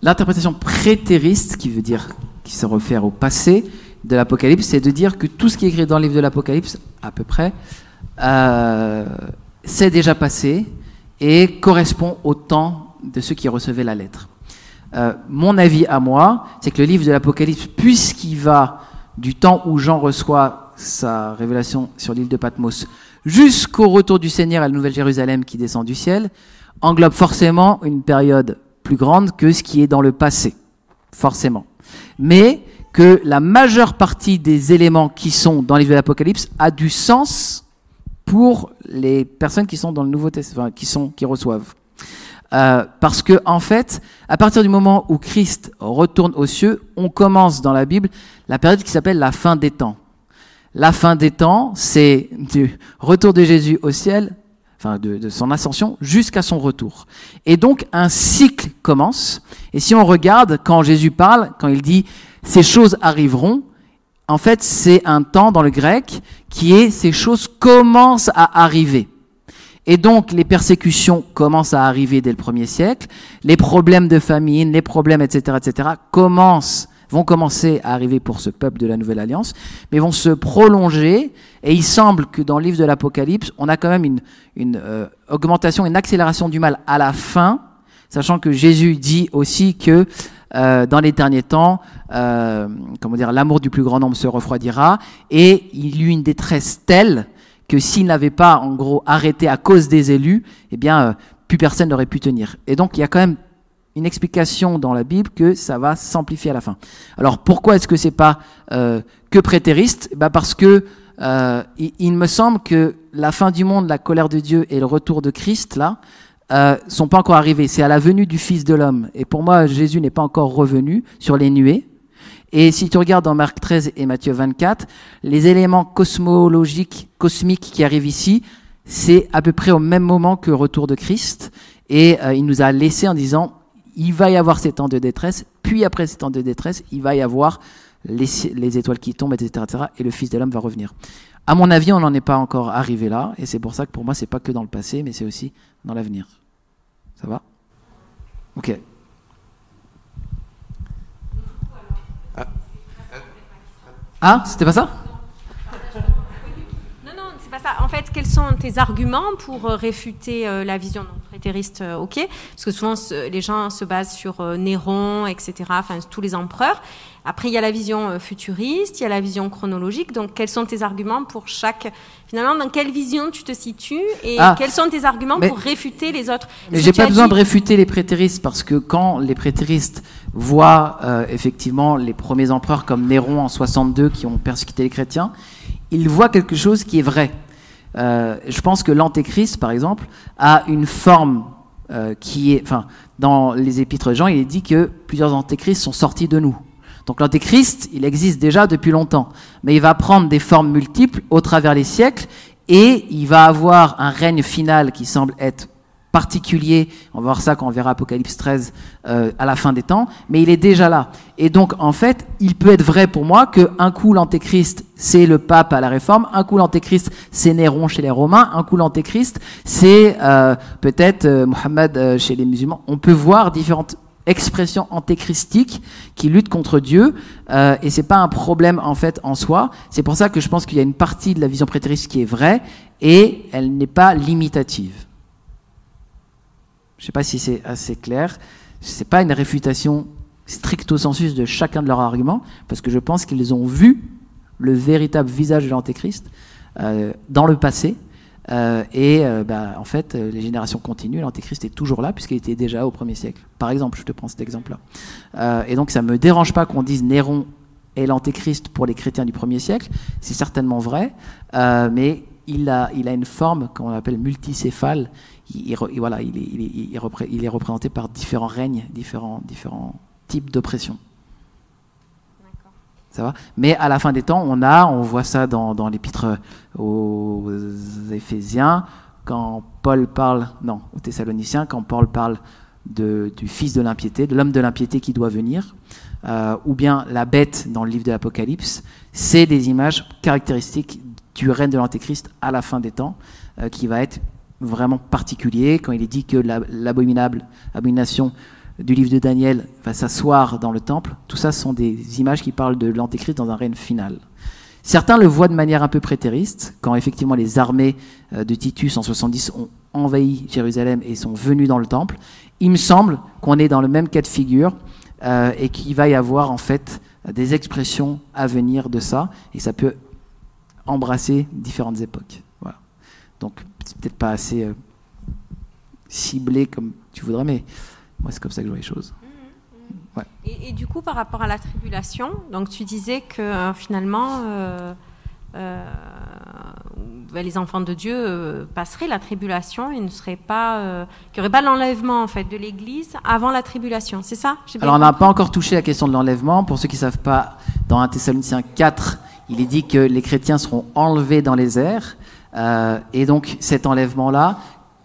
L'interprétation prétériste, qui veut dire, qui se réfère au passé de l'Apocalypse, c'est de dire que tout ce qui est écrit dans le livre de l'Apocalypse, à peu près, c'est déjà passé et correspond au temps de ceux qui recevaient la lettre. Mon avis à moi, c'est que le livre de l'Apocalypse, puisqu'il va du temps où Jean reçoit sa révélation sur l'île de Patmos jusqu'au retour du Seigneur à la Nouvelle Jérusalem qui descend du ciel, englobe forcément une période plus grande que ce qui est dans le passé, forcément. Mais que la majeure partie des éléments qui sont dans le livre de l'Apocalypse a du sens pour les personnes qui sont dans le Nouveau Testament, qui reçoivent. Parce que en fait, à partir du moment où Christ retourne aux cieux, on commence dans la Bible la période qui s'appelle la fin des temps. La fin des temps, c'est du retour de Jésus au ciel, enfin de son ascension jusqu'à son retour. Et donc un cycle commence. Et si on regarde quand Jésus parle, quand il dit ces choses arriveront, en fait c'est un temps dans le grec qui est ces choses commencent à arriver. Et donc, les persécutions commencent à arriver dès le 1er siècle, les problèmes de famine, les problèmes, etc., vont commencer à arriver pour ce peuple de la Nouvelle Alliance, mais vont se prolonger, et il semble que dans le livre de l'Apocalypse, on a quand même une augmentation, une accélération du mal à la fin, sachant que Jésus dit aussi que dans les derniers temps, l'amour du plus grand nombre se refroidira, et il y eut une détresse telle que s'il n'avait pas, en gros, arrêté à cause des élus, eh bien, plus personne n'aurait pu tenir. Et donc, il y a quand même une explication dans la Bible que ça va s'amplifier à la fin. Alors, pourquoi est-ce que c'est pas que prétériste ? Parce que il me semble que la fin du monde, la colère de Dieu et le retour de Christ, là, sont pas encore arrivés. C'est à la venue du Fils de l'homme. Et pour moi, Jésus n'est pas encore revenu sur les nuées. Et si tu regardes dans Marc 13 et Matthieu 24, les éléments cosmologiques, cosmiques qui arrivent ici, c'est à peu près au même moment que le retour de Christ. Et il nous a laissé en disant, il va y avoir ces temps de détresse, puis après ces temps de détresse, il va y avoir les étoiles qui tombent, etc., etc., et le Fils de l'homme va revenir. À mon avis, on n'en est pas encore arrivé là, et c'est pour ça que pour moi, c'est pas que dans le passé, mais c'est aussi dans l'avenir. Ça va ? Ok. Ah, c'était pas ça ? Non, c'est pas ça. En fait, quels sont tes arguments pour réfuter la vision prétériste, ok ? Parce que souvent, les gens se basent sur Néron, etc., enfin, tous les empereurs. Après, il y a la vision futuriste, il y a la vision chronologique. Donc, quels sont tes arguments pour chaque... Finalement, dans quelle vision tu te situes et quels sont tes arguments pour réfuter les autres ? Mais j'ai pas besoin de réfuter les prétéristes parce que quand les prétéristes voient effectivement les premiers empereurs comme Néron en 62 qui ont persécuté les chrétiens, ils voient quelque chose qui est vrai. Je pense que l'antéchrist, par exemple, a une forme qui est... Enfin, dans les épîtres de Jean, il est dit que plusieurs antéchrists sont sortis de nous. Donc l'antéchrist, il existe déjà depuis longtemps, mais il va prendre des formes multiples au travers les siècles et il va avoir un règne final qui semble être particulier. On va voir ça quand on verra Apocalypse 13 à la fin des temps, mais il est déjà là. Et donc en fait, il peut être vrai pour moi qu'un coup l'antéchrist c'est le pape à la Réforme, un coup l'antéchrist c'est Néron chez les Romains, un coup l'antéchrist c'est peut-être Mohammed chez les musulmans. On peut voir différentes expression antéchristique qui lutte contre Dieu et c'est pas un problème en fait en soi. C'est pour ça que je pense qu'il y a une partie de la vision prétériste qui est vraie et elle n'est pas limitative. Je sais pas si c'est assez clair. C'est pas une réfutation stricto sensus de chacun de leurs arguments parce que je pense qu'ils ont vu le véritable visage de l'antéchrist dans le passé. En fait, les générations continuent, l'antéchrist est toujours là puisqu'il était déjà au 1er siècle. Par exemple, je te prends cet exemple-là. Et donc, ça me dérange pas qu'on dise Néron est l'antéchrist pour les chrétiens du 1er siècle. C'est certainement vrai, mais il a une forme qu'on appelle multicéphale. Il est représenté par différents règnes, différents types d'oppression. Ça va ? Mais à la fin des temps, on voit ça dans l'épître aux Éphésiens, aux Thessaloniciens, quand Paul parle du fils de l'impiété, de l'homme de l'impiété qui doit venir, ou bien la bête dans le livre de l'Apocalypse. C'est des images caractéristiques du règne de l'Antéchrist à la fin des temps, qui va être vraiment particulier, quand il est dit que l'abomination du livre de Daniel va s'asseoir dans le temple. Tout ça, ce sont des images qui parlent de l'Antéchrist dans un règne final. Certains le voient de manière un peu prétériste, quand effectivement les armées de Titus en 70 ont envahi Jérusalem et sont venues dans le temple. Il me semble qu'on est dans le même cas de figure et qu'il va y avoir en fait des expressions à venir de ça, et ça peut embrasser différentes époques. Voilà. Donc c'est peut-être pas assez ciblé comme tu voudrais, mais moi c'est comme ça que je vois les choses. Ouais. Et du coup, par rapport à la tribulation, donc tu disais que finalement les enfants de Dieu passeraient la tribulation, il ne serait pas, qu'il n'y aurait pas l'enlèvement en fait de l'Église avant la tribulation, c'est ça? Alors on n'a pas encore touché la question de l'enlèvement. Pour ceux qui ne savent pas, dans 1 Thessaloniciens 4, il est dit que les chrétiens seront enlevés dans les airs, et donc cet enlèvement-là,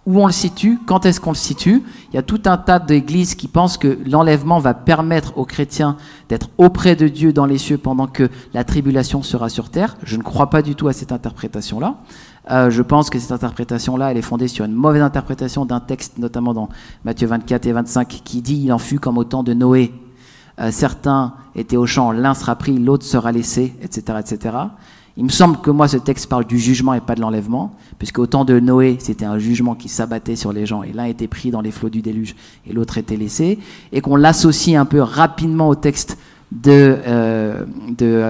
où on le situe, quand est-ce qu'on le situe? Il y a tout un tas d'églises qui pensent que l'enlèvement va permettre aux chrétiens d'être auprès de Dieu dans les cieux pendant que la tribulation sera sur terre. Je ne crois pas du tout à cette interprétation-là. Je pense que cette interprétation-là, elle est fondée sur une mauvaise interprétation d'un texte, notamment dans Matthieu 24 et 25, qui dit « Il en fut comme au temps de Noé. Certains étaient au champ, l'un sera pris, l'autre sera laissé, etc. etc. » Il me semble que moi, ce texte parle du jugement et pas de l'enlèvement, puisque au temps de Noé, c'était un jugement qui s'abattait sur les gens, et l'un était pris dans les flots du déluge, et l'autre était laissé, et qu'on l'associe un peu rapidement au texte de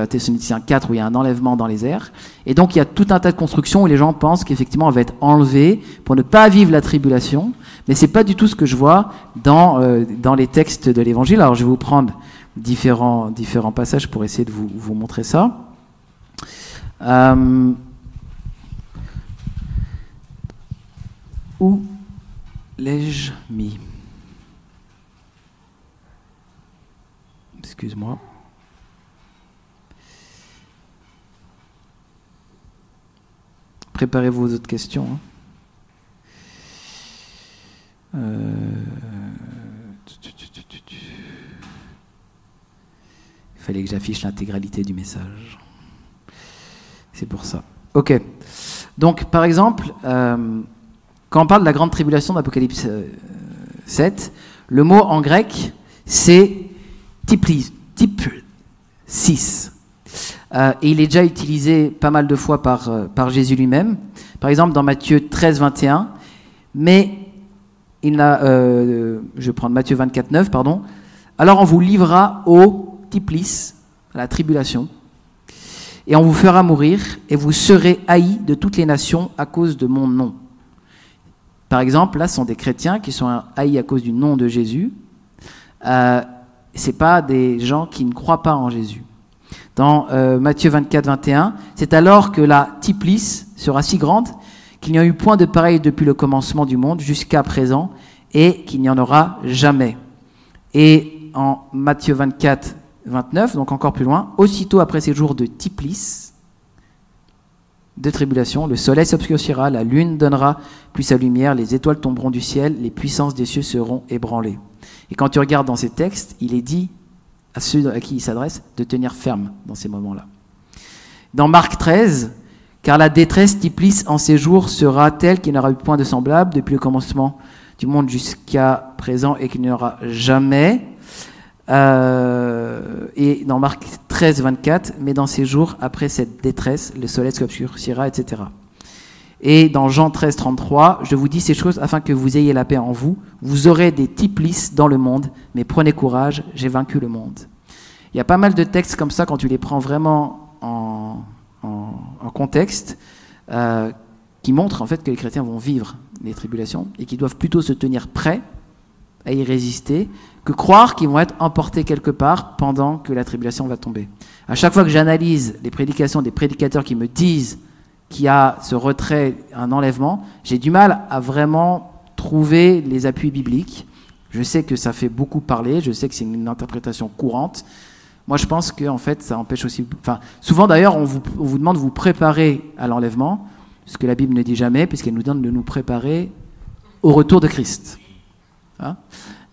Thessaloniciens 4, où il y a un enlèvement dans les airs. Et donc, il y a tout un tas de constructions où les gens pensent qu'effectivement, on va être enlevé pour ne pas vivre la tribulation, mais c'est pas du tout ce que je vois dans les textes de l'Évangile. Alors, je vais vous prendre différents passages pour essayer de vous montrer ça. Où l'ai-je mis? Excuse-moi. Préparez-vous aux autres questions. Il fallait que j'affiche l'intégralité du message. C'est pour ça. Ok. Donc, par exemple, quand on parle de la grande tribulation d'Apocalypse 7, le mot en grec, c'est type 6. Et il est déjà utilisé pas mal de fois par Jésus lui-même. Par exemple, dans Matthieu 13, 21. Mais, je vais prendre Matthieu 24, 9, pardon. Alors on vous livrera au typlis, à la tribulation, et on vous fera mourir, et vous serez haïs de toutes les nations à cause de mon nom. Par exemple, là, ce sont des chrétiens qui sont haïs à cause du nom de Jésus. C'est pas des gens qui ne croient pas en Jésus. Dans Matthieu 24, 21, c'est alors que la typlis sera si grande qu'il n'y a eu point de pareil depuis le commencement du monde jusqu'à présent, et qu'il n'y en aura jamais. Et en Matthieu 24, 29, donc encore plus loin, aussitôt après ces jours de typlis, de tribulation, le soleil s'obscurcira, la lune donnera plus sa lumière, les étoiles tomberont du ciel, les puissances des cieux seront ébranlées. Et quand tu regardes dans ces textes, il est dit à ceux à qui il s'adresse de tenir ferme dans ces moments-là. Dans Marc 13, car la détresse typlis en ces jours sera telle qu'il n'y aura eu point de semblable depuis le commencement du monde jusqu'à présent et qu'il n'y aura jamais. Et dans Marc 13, 24, mais dans ces jours, après cette détresse, le soleil s'obscurcira, etc. Et dans Jean 13, 33, je vous dis ces choses afin que vous ayez la paix en vous. Vous aurez des typlis dans le monde, mais prenez courage, j'ai vaincu le monde. Il y a pas mal de textes comme ça, quand tu les prends vraiment en contexte, qui montrent en fait que les chrétiens vont vivre les tribulations et qu'ils doivent plutôt se tenir prêts à y résister que croire qu'ils vont être emportés quelque part pendant que la tribulation va tomber. À chaque fois que j'analyse les prédications des prédicateurs qui me disent qui a ce retrait, un enlèvement, j'ai du mal à vraiment trouver les appuis bibliques. Je sais que ça fait beaucoup parler, je sais que c'est une interprétation courante. Moi, je pense que en fait, ça empêche aussi... Enfin, souvent, d'ailleurs, on vous demande de vous préparer à l'enlèvement, ce que la Bible ne dit jamais, puisqu'elle nous donne de nous préparer au retour de Christ. Hein?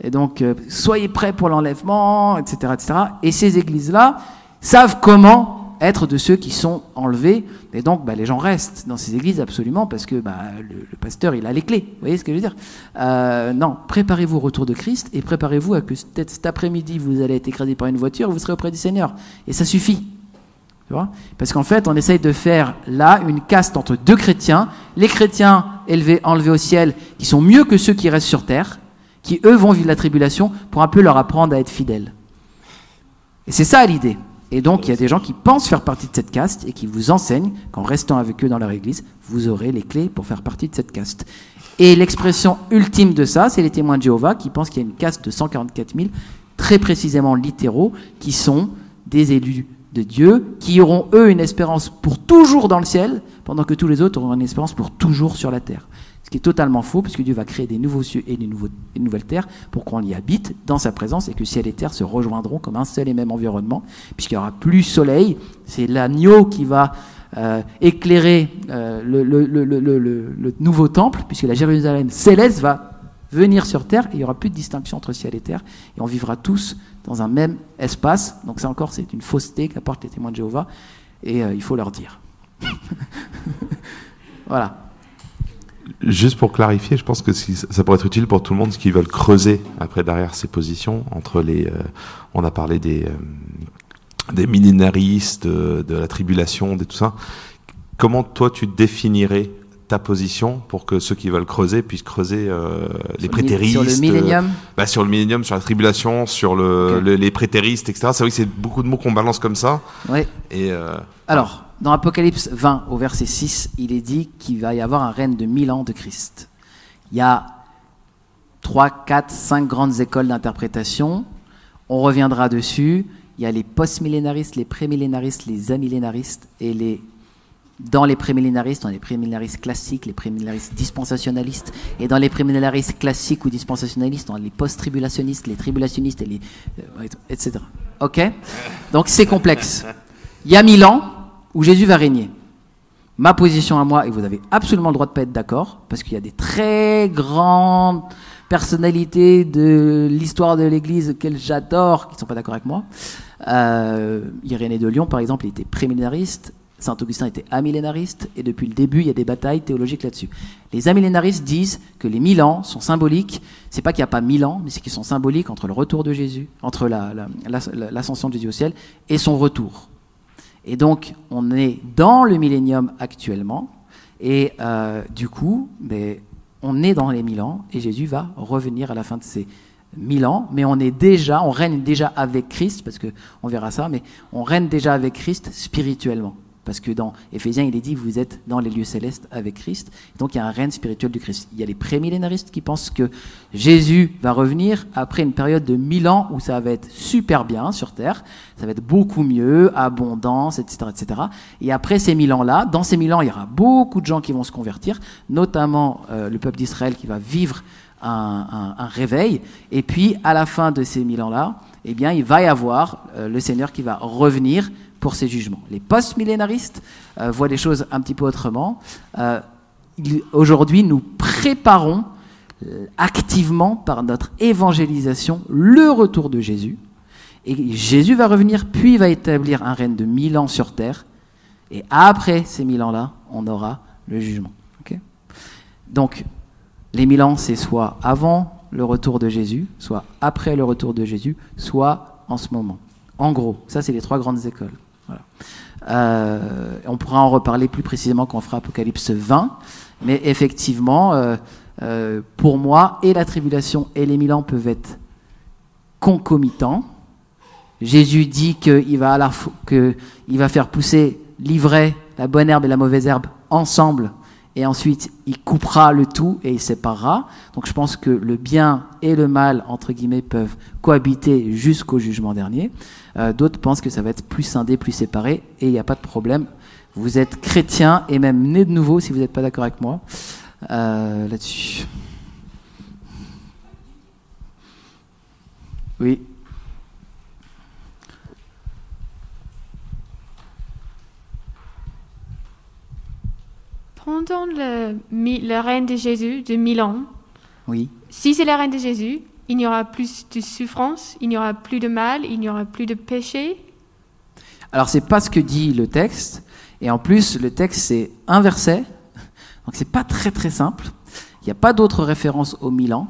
Et donc, soyez prêts pour l'enlèvement, etc., etc. Et ces églises-là savent comment être de ceux qui sont enlevés. Et donc, les gens restent dans ces églises absolument parce que le pasteur, il a les clés. Vous voyez ce que je veux dire ? Non, préparez-vous au retour de Christ et préparez-vous à que peut-être cet après-midi, vous allez être écrasé par une voiture et vous serez auprès du Seigneur. Et ça suffit. Tu vois ? Parce qu'en fait, on essaye de faire là une caste entre deux chrétiens. Les chrétiens enlevés au ciel, qui sont mieux que ceux qui restent sur terre, qui eux vont vivre la tribulation pour un peu leur apprendre à être fidèles. Et c'est ça l'idée. Et donc, il y a des gens qui pensent faire partie de cette caste et qui vous enseignent qu'en restant avec eux dans leur église, vous aurez les clés pour faire partie de cette caste. Et l'expression ultime de ça, c'est les témoins de Jéhovah qui pensent qu'il y a une caste de 144 000, très précisément littéraux, qui sont des élus de Dieu, qui auront, eux, une espérance pour toujours dans le ciel, pendant que tous les autres auront une espérance pour toujours sur la terre. Ce qui est totalement faux, puisque Dieu va créer des nouveaux cieux et des nouvelles terres pour qu'on y habite dans sa présence et que ciel et terre se rejoindront comme un seul et même environnement, puisqu'il n'y aura plus soleil. C'est l'agneau qui va éclairer le nouveau temple, puisque la Jérusalem céleste va venir sur terre et il n'y aura plus de distinction entre ciel et terre et on vivra tous dans un même espace. Donc ça encore, c'est une fausseté qu'apportent les témoins de Jéhovah et il faut leur dire. Voilà. Juste pour clarifier, je pense que ça pourrait être utile pour tout le monde qui veulent creuser après derrière ces positions entre on a parlé des millénaristes, de la tribulation, de tout ça. Comment toi tu définirais ta position pour que ceux qui veulent creuser puissent creuser les prétéristes sur le millénium, sur le millénium, sur la tribulation, sur les prétéristes, etc. C'est vrai que c'est beaucoup de mots qu'on balance comme ça. Oui. Et alors. Dans Apocalypse 20, au verset 6, il est dit qu'il va y avoir un règne de 1000 ans de Christ. Il y a 3, 4, 5 grandes écoles d'interprétation. On reviendra dessus. Il y a les post-millénaristes, les pré-millénaristes, les amillénaristes. Et dans les pré-millénaristes, on a les pré-millénaristes classiques, les pré-millénaristes dispensationalistes. Et dans les pré-millénaristes classiques ou dispensationalistes, on a les post-tribulationnistes, les tribulationnistes, etc. OK ? Donc c'est complexe. Il y a 1000 ans où Jésus va régner. Ma position à moi, et vous avez absolument le droit de ne pas être d'accord, parce qu'il y a des très grandes personnalités de l'histoire de l'Église auxquelles j'adore, qui ne sont pas d'accord avec moi. Irénée de Lyon, par exemple, il était prémillénariste, Saint-Augustin était amillénariste, et depuis le début, il y a des batailles théologiques là-dessus. Les amillénaristes disent que les 1000 ans sont symboliques, c'est pas qu'il n'y a pas 1000 ans, mais c'est qu'ils sont symboliques entre le retour de Jésus, entre l'ascension de Jésus au ciel et son retour. Et donc, on est dans le millénium actuellement, et du coup, on est dans les 1000 ans, et Jésus va revenir à la fin de ces 1000 ans, mais on règne déjà avec Christ, parce qu'on verra ça, mais on règne déjà avec Christ spirituellement. Parce que dans Éphésiens, il est dit, vous êtes dans les lieux célestes avec Christ. Donc il y a un règne spirituel du Christ. Il y a les prémillénaristes qui pensent que Jésus va revenir après une période de 1000 ans où ça va être super bien sur terre, ça va être beaucoup mieux, abondance, etc., etc. Et après ces 1000 ans-là, dans ces 1000 ans, il y aura beaucoup de gens qui vont se convertir, notamment le peuple d'Israël qui va vivre un réveil. Et puis à la fin de ces 1000 ans-là, eh bien, il va y avoir le Seigneur qui va revenir pour ses jugements. Les post-millénaristes voient les choses un petit peu autrement. Aujourd'hui, nous préparons activement par notre évangélisation le retour de Jésus. Et Jésus va revenir, puis il va établir un règne de 1000 ans sur terre. Et après ces 1000 ans-là, on aura le jugement. Okay ? Donc, les 1000 ans, c'est soit avant le retour de Jésus, soit après le retour de Jésus, soit en ce moment. En gros, ça, c'est les 3 grandes écoles. Voilà. On pourra en reparler plus précisément quand on fera Apocalypse 20, mais effectivement, pour moi, et la tribulation et les 1000 ans peuvent être concomitants. Jésus dit qu'il va faire pousser l'ivraie, la bonne herbe et la mauvaise herbe ensemble, et ensuite il coupera le tout et il séparera. Donc je pense que le bien et le mal, entre guillemets, peuvent cohabiter jusqu'au jugement dernier. D'autres pensent que ça va être plus scindé, plus séparé, et il n'y a pas de problème. Vous êtes chrétien et même né de nouveau, si vous n'êtes pas d'accord avec moi là-dessus. Oui. Pendant le règne de Jésus de 1000 ans, Oui. si c'est le règne de Jésus, il n'y aura plus de souffrance, il n'y aura plus de mal, il n'y aura plus de péché. Alors, c'est pas ce que dit le texte. Et en plus, le texte, c'est un verset. Donc, c'est pas très, très simple. Il n'y a pas d'autres références aux 1000 ans.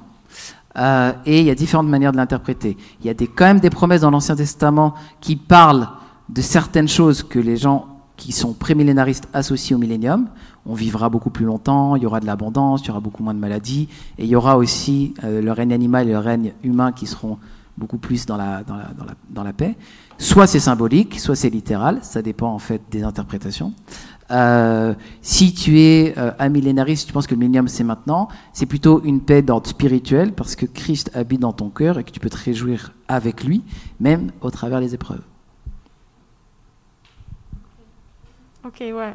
Et il y a différentes manières de l'interpréter. Il y a quand même des promesses dans l'Ancien Testament qui parlent de certaines choses que les gens qui sont prémillénaristes associent au millénium. On vivra beaucoup plus longtemps, il y aura de l'abondance, il y aura beaucoup moins de maladies, et il y aura aussi le règne animal et le règne humain qui seront beaucoup plus dans la paix. Soit c'est symbolique, soit c'est littéral, ça dépend en fait des interprétations. Si tu es un millénariste, tu penses que le millénium c'est maintenant, c'est plutôt une paix d'ordre spirituel parce que Christ habite dans ton cœur et que tu peux te réjouir avec lui, même au travers des épreuves. Ok, ouais.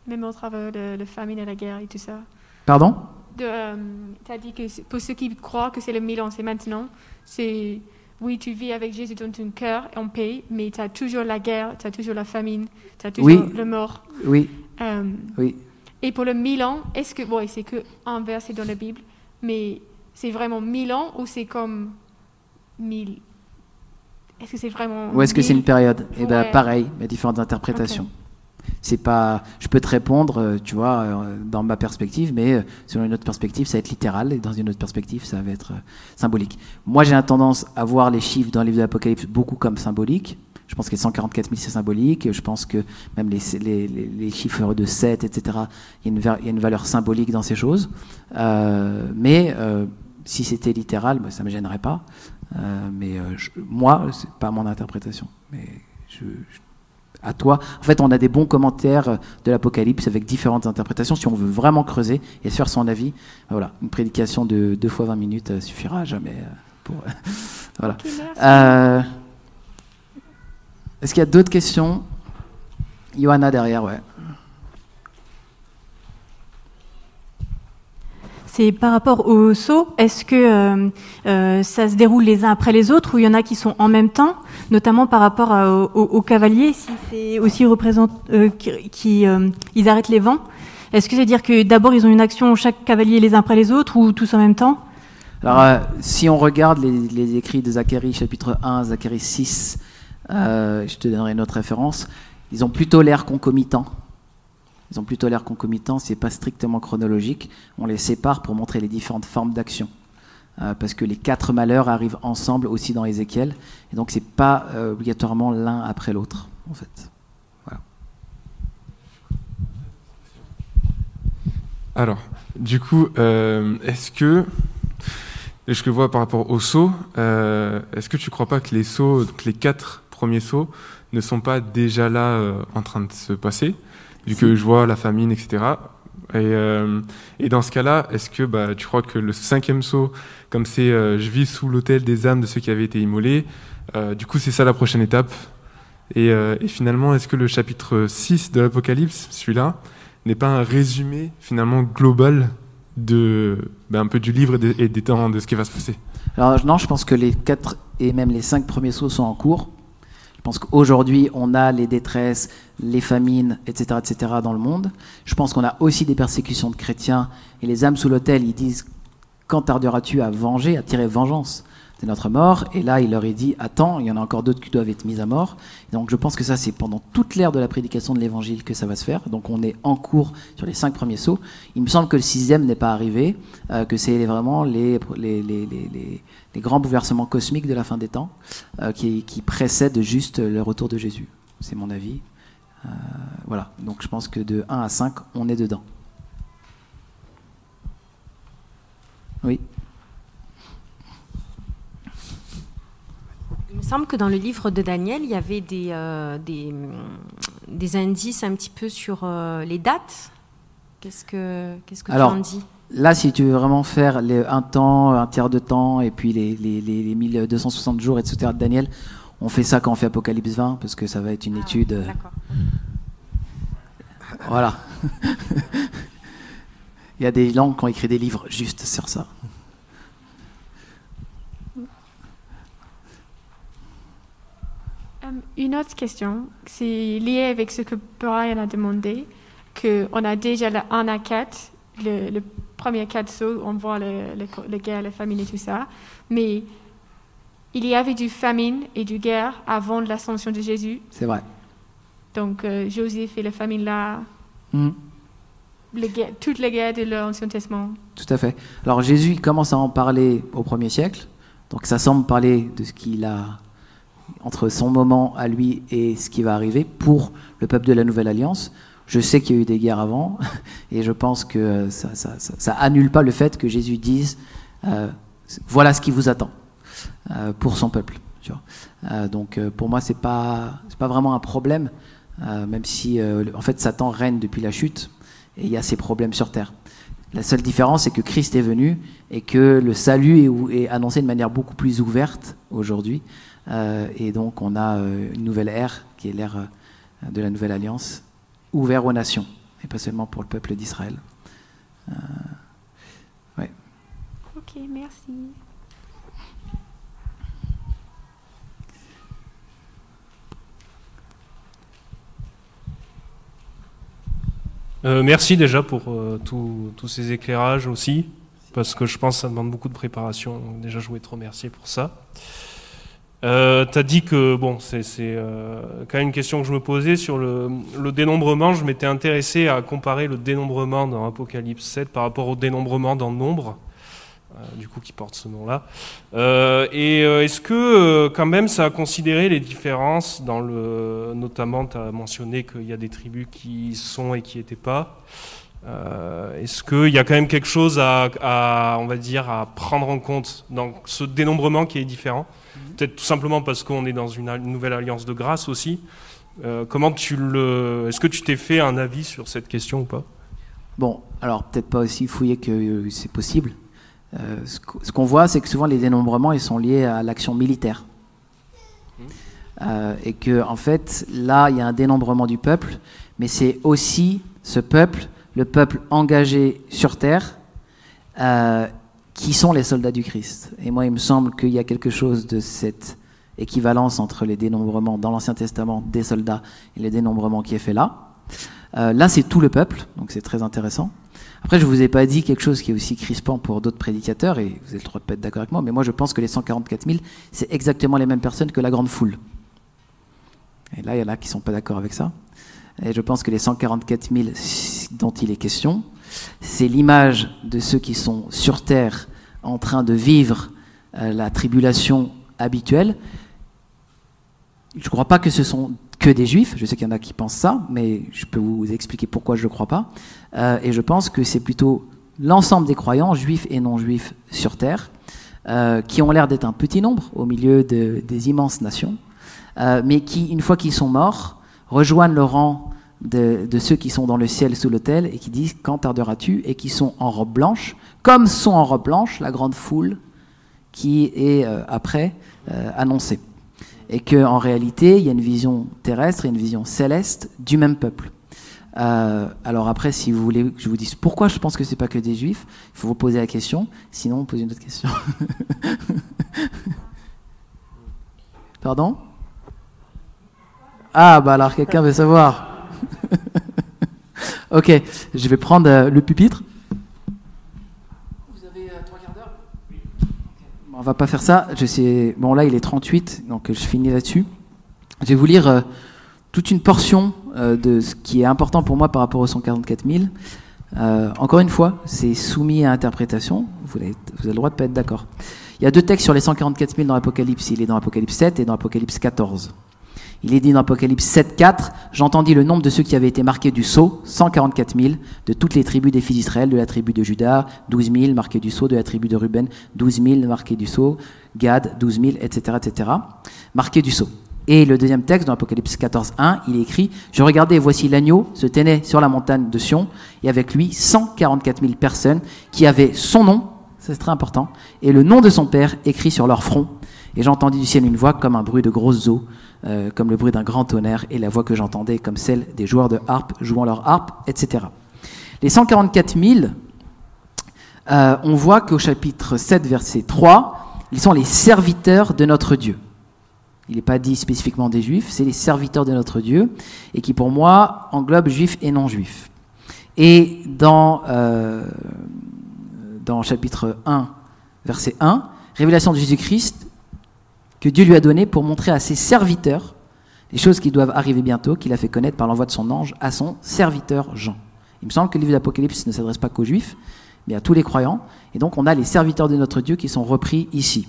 Même au travers de la famine et la guerre et tout ça. Pardon ? Tu as dit que pour ceux qui croient que c'est le 1000 ans, c'est maintenant. C'est, oui, tu vis avec Jésus dans ton cœur en paix, mais tu as toujours la guerre, tu as toujours la famine, tu as toujours la mort. Oui. Oui. Et pour le 1000 ans, est-ce que, bon, c'est qu'un verset dans la Bible, mais c'est vraiment 1000 ans ou c'est comme 1000? Est-ce que c'est vraiment. Ou est-ce que c'est une période ? Eh bien, Ouais. pareil, il y a différentes interprétations. Okay. C'est pas, je peux te répondre, tu vois, dans ma perspective, mais selon une autre perspective, ça va être littéral, et dans une autre perspective, ça va être symbolique. Moi, j'ai tendance à voir les chiffres dans le livre de l'Apocalypse beaucoup comme symboliques. Je pense que les 144 000, c'est symbolique. Je pense que même les chiffres de 7, etc., il y a une valeur symbolique dans ces choses. Mais si c'était littéral, bah, ça ne me gênerait pas. Moi, ce n'est pas mon interprétation. Mais à toi. En fait, on a des bons commentaires de l'Apocalypse avec différentes interprétations. Si on veut vraiment creuser et se faire son avis, voilà, une prédication de 2 fois 20 minutes suffira jamais pour. Voilà. Okay, est-ce qu'il y a d'autres questions ? Johanna derrière, ouais. C'est par rapport aux sauts, est-ce que ça se déroule les uns après les autres ou il y en a qui sont en même temps, notamment par rapport aux cavaliers, si c'est aussi ils arrêtent les vents. Est-ce que ça veut dire que d'abord ils ont une action chaque cavalier les uns après les autres ou tous en même temps ? Alors si on regarde les écrits de Zacharie chapitre 1, Zacharie 6, je te donnerai une autre référence, ils ont plutôt l'air concomitants. Ils ont plutôt l'air concomitants, c'est pas strictement chronologique. On les sépare pour montrer les différentes formes d'action. Parce que les 4 malheurs arrivent ensemble aussi dans Ézéchiel. Et donc c'est pas obligatoirement l'un après l'autre, en fait. Voilà. Alors, du coup, est-ce que je vois par rapport aux sauts, est-ce que tu crois pas que les sauts, que les 4 premiers sauts ne sont pas déjà là en train de se passer ? Vu que je vois la famine, etc. Et dans ce cas-là, est-ce que tu crois que le 5e saut, comme c'est je vis sous l'autel des âmes de ceux qui avaient été immolés, du coup c'est ça la prochaine étape. Et finalement, est-ce que le chapitre 6 de l'Apocalypse, celui-là, n'est pas un résumé finalement global un peu du livre et des temps de ce qui va se passer ? Alors non, je pense que les 4 et même les 5 premiers sauts sont en cours. Je pense qu'aujourd'hui, on a les détresses, les famines, etc., etc. dans le monde. Je pense qu'on a aussi des persécutions de chrétiens. Et les âmes sous l'autel, ils disent « Quand tarderas-tu à venger, à tirer vengeance de notre mort ?» Et là, il leur est dit « Attends, il y en a encore d'autres qui doivent être mis à mort. » Donc je pense que ça, c'est pendant toute l'ère de la prédication de l'Évangile que ça va se faire. Donc on est en cours sur les 5 premiers sauts. Il me semble que le 6e n'est pas arrivé, que c'est vraiment les grands bouleversements cosmiques de la fin des temps qui précèdent juste le retour de Jésus. C'est mon avis. Voilà. Donc je pense que de 1 à 5, on est dedans. Oui. Il me semble que dans le livre de Daniel, il y avait des indices un petit peu sur les dates. Qu'est-ce que tu en dis ? Là, si tu veux vraiment faire un temps, un tiers de temps, et puis les 1260 jours, etc. de Daniel, on fait ça quand on fait Apocalypse 20, parce que ça va être une étude. D'accord. Voilà. Il y a des langues qui ont écrit des livres juste sur ça. Une autre question, c'est lié avec ce que Brian a demandé, qu'on a déjà le 1 à 4, le premier 4 sauts, on voit les guerres, la famine et tout ça, mais il y avait du famine et du guerre avant l'ascension de Jésus. C'est vrai. Donc Joseph et la famine là, toutes les guerres de l'Ancien Testament. Tout à fait. Alors Jésus il commence à en parler au 1er siècle, donc ça semble parler de ce qu'il a entre son moment à lui et ce qui va arriver pour le peuple de la Nouvelle Alliance. Je sais qu'il y a eu des guerres avant, et je pense que ça annule pas le fait que Jésus dise voilà ce qui vous attend pour son peuple. Tu vois. Donc pour moi c'est pas vraiment un problème, même si en fait Satan règne depuis la chute et il y a ces problèmes sur terre. La seule différence c'est que Christ est venu et que le salut est annoncé de manière beaucoup plus ouverte aujourd'hui. Et donc on a une nouvelle ère qui est l'ère de la Nouvelle Alliance, ouverte aux nations et pas seulement pour le peuple d'Israël. Ouais. Ok, merci. Merci déjà pour tous ces éclairages aussi, parce que je pense que ça demande beaucoup de préparation. Donc déjà, je voulais te remercier pour ça. T'as dit que, bon, c'est quand même une question que je me posais sur le dénombrement. Je m'étais intéressé à comparer le dénombrement dans Apocalypse 7 par rapport au dénombrement dans Nombre, du coup qui porte ce nom-là. Est-ce que quand même ça a considéré les différences dans notamment tu as mentionné qu'il y a des tribus qui sont et qui n'étaient pas. Est-ce qu'il y a quand même quelque chose on va dire, à prendre en compte dans ce dénombrement qui est différent? Peut-être tout simplement parce qu'on est dans une nouvelle alliance de grâce aussi. Est-ce que tu t'es fait un avis sur cette question ou pas? Bon, alors peut-être pas aussi fouillé que c'est possible. Ce qu'on voit, c'est que souvent les dénombrements ils sont liés à l'action militaire. Et que en fait, là, il y a un dénombrement du peuple, mais c'est aussi ce peuple, le peuple engagé sur terre, qui sont les soldats du Christ. Et moi, il me semble qu'il y a quelque chose de cette équivalence entre les dénombrements dans l'Ancien Testament des soldats et les dénombrements qui est fait là. Là, c'est tout le peuple, donc c'est très intéressant. Après, je vous ai pas dit quelque chose qui est aussi crispant pour d'autres prédicateurs, et vous avez le droit de pas être d'accord avec moi, mais moi, je pense que les 144 000, c'est exactement les mêmes personnes que la grande foule. Et là, il y en a qui sont pas d'accord avec ça. Et je pense que les 144 000 dont il est question, c'est l'image de ceux qui sont sur terre en train de vivre la tribulation habituelle. Je ne crois pas que ce sont que des juifs, je sais qu'il y en a qui pensent ça, mais je peux vous expliquer pourquoi je ne crois pas. Et je pense que c'est plutôt l'ensemble des croyants, juifs et non-juifs sur terre, qui ont l'air d'être un petit nombre au milieu des immenses nations, mais qui, une fois qu'ils sont morts, rejoignent le rang de ceux qui sont dans le ciel sous l'autel et qui disent « Quand tarderas-tu » et qui sont en robe blanche, comme sont en robe blanche la grande foule qui est après annoncée. Et qu'en réalité, il y a une vision terrestre et une vision céleste du même peuple. Alors après, si vous voulez que je vous dise pourquoi je pense que c'est pas que des juifs, il faut vous poser la question, sinon on pose une autre question. Pardon ? Ah, bah alors quelqu'un veut savoir. Ok, je vais prendre le pupitre. Vous avez 3 quarts d'heure ? Oui. Bon, on va pas faire ça. Bon, là, il est 38, donc je finis là-dessus. Je vais vous lire toute une portion de ce qui est important pour moi par rapport aux 144 000. Encore une fois, c'est soumis à interprétation. Vous avez le droit de pas être d'accord. Il y a 2 textes sur les 144 000 dans l'Apocalypse. Il est dans l'Apocalypse 7 et dans l'Apocalypse 14. Il est dit dans Apocalypse 7.4, « J'entendis le nombre de ceux qui avaient été marqués du sceau, 144 000, de toutes les tribus des fils d'Israël, de la tribu de Juda, 12 000 marqués du sceau, de la tribu de Ruben, 12 000 marqués du sceau, Gad, 12 000, etc., etc., marqués du sceau. » Et le deuxième texte, dans Apocalypse 14.1, il est écrit, « Je regardais et voici l'agneau se tenait sur la montagne de Sion, et avec lui 144 000 personnes qui avaient son nom, c'est très important, et le nom de son père écrit sur leur front. Et j'entendis du ciel une voix comme un bruit de grosses eaux, comme le bruit d'un grand tonnerre, et la voix que j'entendais comme celle des joueurs de harpe jouant leur harpe, etc. Les 144 000, on voit qu'au chapitre 7, verset 3, ils sont les serviteurs de notre Dieu. Il n'est pas dit spécifiquement des Juifs, c'est les serviteurs de notre Dieu, et qui pour moi englobe Juifs et non-Juifs. Et dans chapitre 1, verset 1, révélation de Jésus-Christ, que Dieu lui a donné pour montrer à ses serviteurs les choses qui doivent arriver bientôt, qu'il a fait connaître par l'envoi de son ange à son serviteur Jean. Il me semble que le livre d'Apocalypse ne s'adresse pas qu'aux Juifs, mais à tous les croyants. Et donc on a les serviteurs de notre Dieu qui sont repris ici.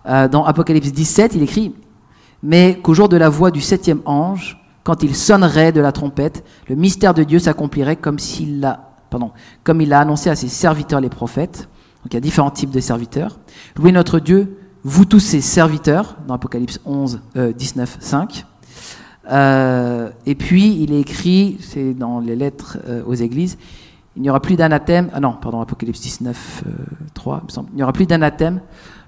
Dans Apocalypse 17, il écrit « Mais qu'au jour de la voix du 7e ange, quand il sonnerait de la trompette, le mystère de Dieu s'accomplirait comme il l'a annoncé à ses serviteurs les prophètes. » Donc il y a différents types de serviteurs. « Louez notre Dieu, vous tous ses serviteurs » dans Apocalypse 19, 5. Et puis il est écrit, c'est dans les lettres aux églises, il n'y aura plus d'anathème, Apocalypse 19, 3, il me semble, il n'y aura plus d'anathème,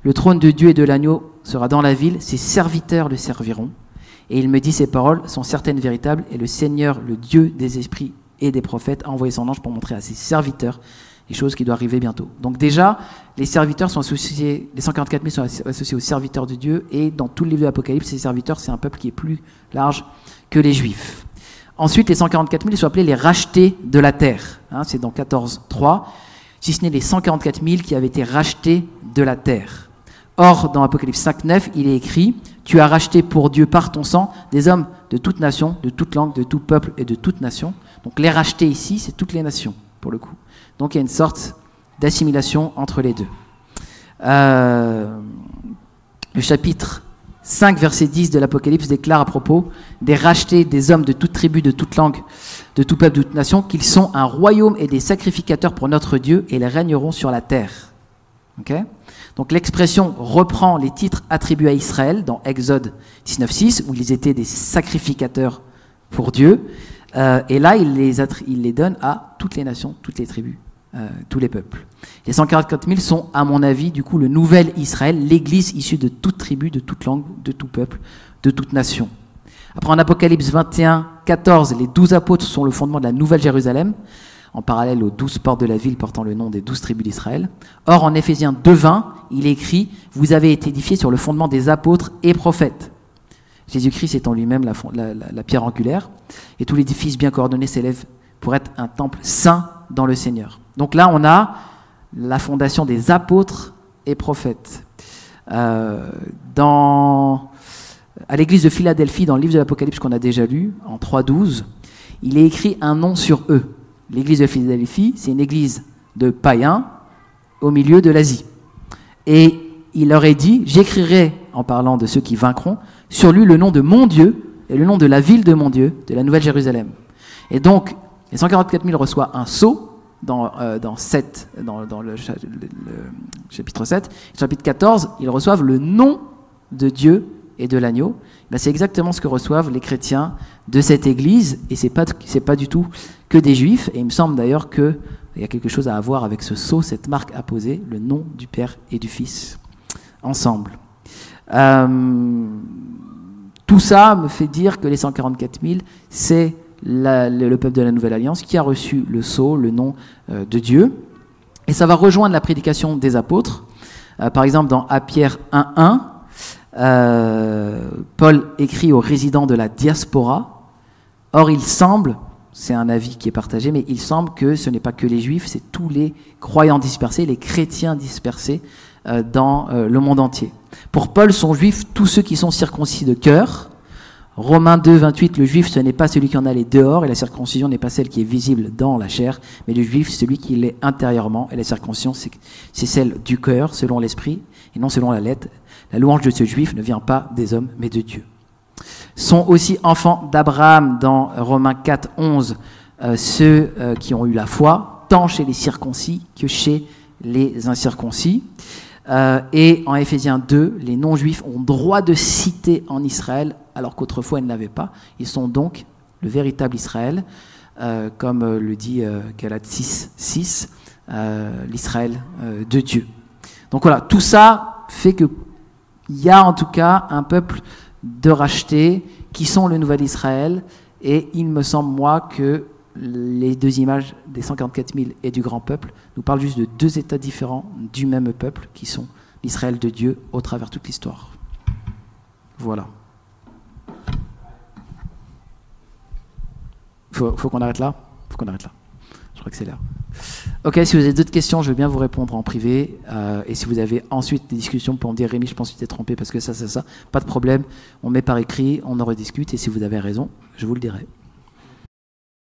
le trône de Dieu et de l'agneau sera dans la ville, ses serviteurs le serviront. Et il me dit, ces paroles sont certaines véritables, et le Seigneur, le Dieu des esprits et des prophètes, a envoyé son ange pour montrer à ses serviteurs les choses qui doivent arriver bientôt. Donc déjà, les serviteurs sont associés, les 144 000 sont associés aux serviteurs de Dieu, et dans tout le livre de l'Apocalypse, ces serviteurs, c'est un peuple qui est plus large que les Juifs. Ensuite, les 144 000 sont appelés les rachetés de la terre. C'est dans 14.3, si ce n'est les 144 000 qui avaient été rachetés de la terre. Or, dans Apocalypse 5.9, il est écrit « Tu as racheté pour Dieu par ton sang des hommes de toute nation, de toute langue, de tout peuple et de toute nation. » Donc les rachetés ici, c'est toutes les nations, pour le coup. Donc il y a une sorte d'assimilation entre les deux. Le chapitre 5, verset 10 de l'Apocalypse déclare à propos des rachetés, des hommes de toute tribu, de toute langue, de tout peuple, de toute nation, qu'ils sont un royaume et des sacrificateurs pour notre Dieu, et ils régneront sur la terre. Okay ? Donc l'expression reprend les titres attribués à Israël dans Exode 19.6, où ils étaient des sacrificateurs pour Dieu, et là il les donne à toutes les nations, toutes les tribus, tous les peuples. Les 144 000 sont, à mon avis, du coup, le nouvel Israël, l'église issue de toute tribu, de toute langue, de tout peuple, de toute nation. Après, en Apocalypse 21, 14, les 12 apôtres sont le fondement de la Nouvelle Jérusalem, en parallèle aux 12 portes de la ville portant le nom des 12 tribus d'Israël. Or, en Éphésiens 2.20, il est écrit « Vous avez été édifiés sur le fondement des apôtres et prophètes ». Jésus-Christ étant lui-même la pierre angulaire, et tout l'édifice bien coordonné s'élève pour être un temple saint dans le Seigneur. Donc là, on a la fondation des apôtres et prophètes. À l'église de Philadelphie, dans le livre de l'Apocalypse qu'on a déjà lu, en 3.12, il est écrit un nom sur eux. L'église de Philadelphie, c'est une église de païens au milieu de l'Asie. Et il leur est dit, j'écrirai, en parlant de ceux qui vaincront, sur lui le nom de mon Dieu et le nom de la ville de mon Dieu, de la Nouvelle Jérusalem. Et donc, les 144 000 reçoivent un sceau dans le chapitre 7. Chapitre 14, ils reçoivent le nom de Dieu et de l'agneau. Ben, c'est exactement ce que reçoivent les chrétiens de cette église, et c'est pas du tout que des juifs, et il me semble d'ailleurs qu'il y a quelque chose à voir avec ce sceau, cette marque apposée, le nom du Père et du Fils, ensemble. Tout ça me fait dire que les 144 000, c'est le peuple de la Nouvelle Alliance qui a reçu le sceau, le nom de Dieu, et ça va rejoindre la prédication des apôtres. Par exemple, dans Pierre 1.1, Paul écrit aux résidents de la diaspora. Or, il semble, c'est un avis qui est partagé, mais il semble que ce n'est pas que les Juifs, c'est tous les croyants dispersés, les chrétiens dispersés dans le monde entier. Pour Paul, sont juifs tous ceux qui sont circoncis de cœur. Romains 2, 28, le juif, ce n'est pas celui qui en a les dehors, et la circoncision n'est pas celle qui est visible dans la chair, mais le juif, c'est celui qui l'est intérieurement, et la circoncision, c'est celle du cœur, selon l'esprit, et non selon la lettre. La louange de ce juif ne vient pas des hommes, mais de Dieu. Sont aussi enfants d'Abraham, dans Romains 4, 11, ceux qui ont eu la foi, tant chez les circoncis que chez les incirconcis. Et en Éphésiens 2, les non-juifs ont droit de cité en Israël, alors qu'autrefois ils ne l'avaient pas. Ils sont donc le véritable Israël, comme le dit Galates 6, 6, l'Israël de Dieu. Donc voilà, tout ça fait que Il y a en tout cas un peuple de rachetés qui sont le nouvel Israël, et il me semble, moi, que les deux images des 144 000 et du grand peuple nous parlent juste de deux états différents du même peuple, qui sont l'Israël de Dieu au travers toute l'histoire. Voilà. Faut qu'on arrête là. Faut qu'on arrête là. Je crois que c'est l'heure. Ok, si vous avez d'autres questions, je veux bien vous répondre en privé. Et si vous avez ensuite des discussions pour me dire, Rémi, je pense que tu t'es trompé parce que ça, pas de problème. On met par écrit, on en rediscute. Et si vous avez raison, je vous le dirai.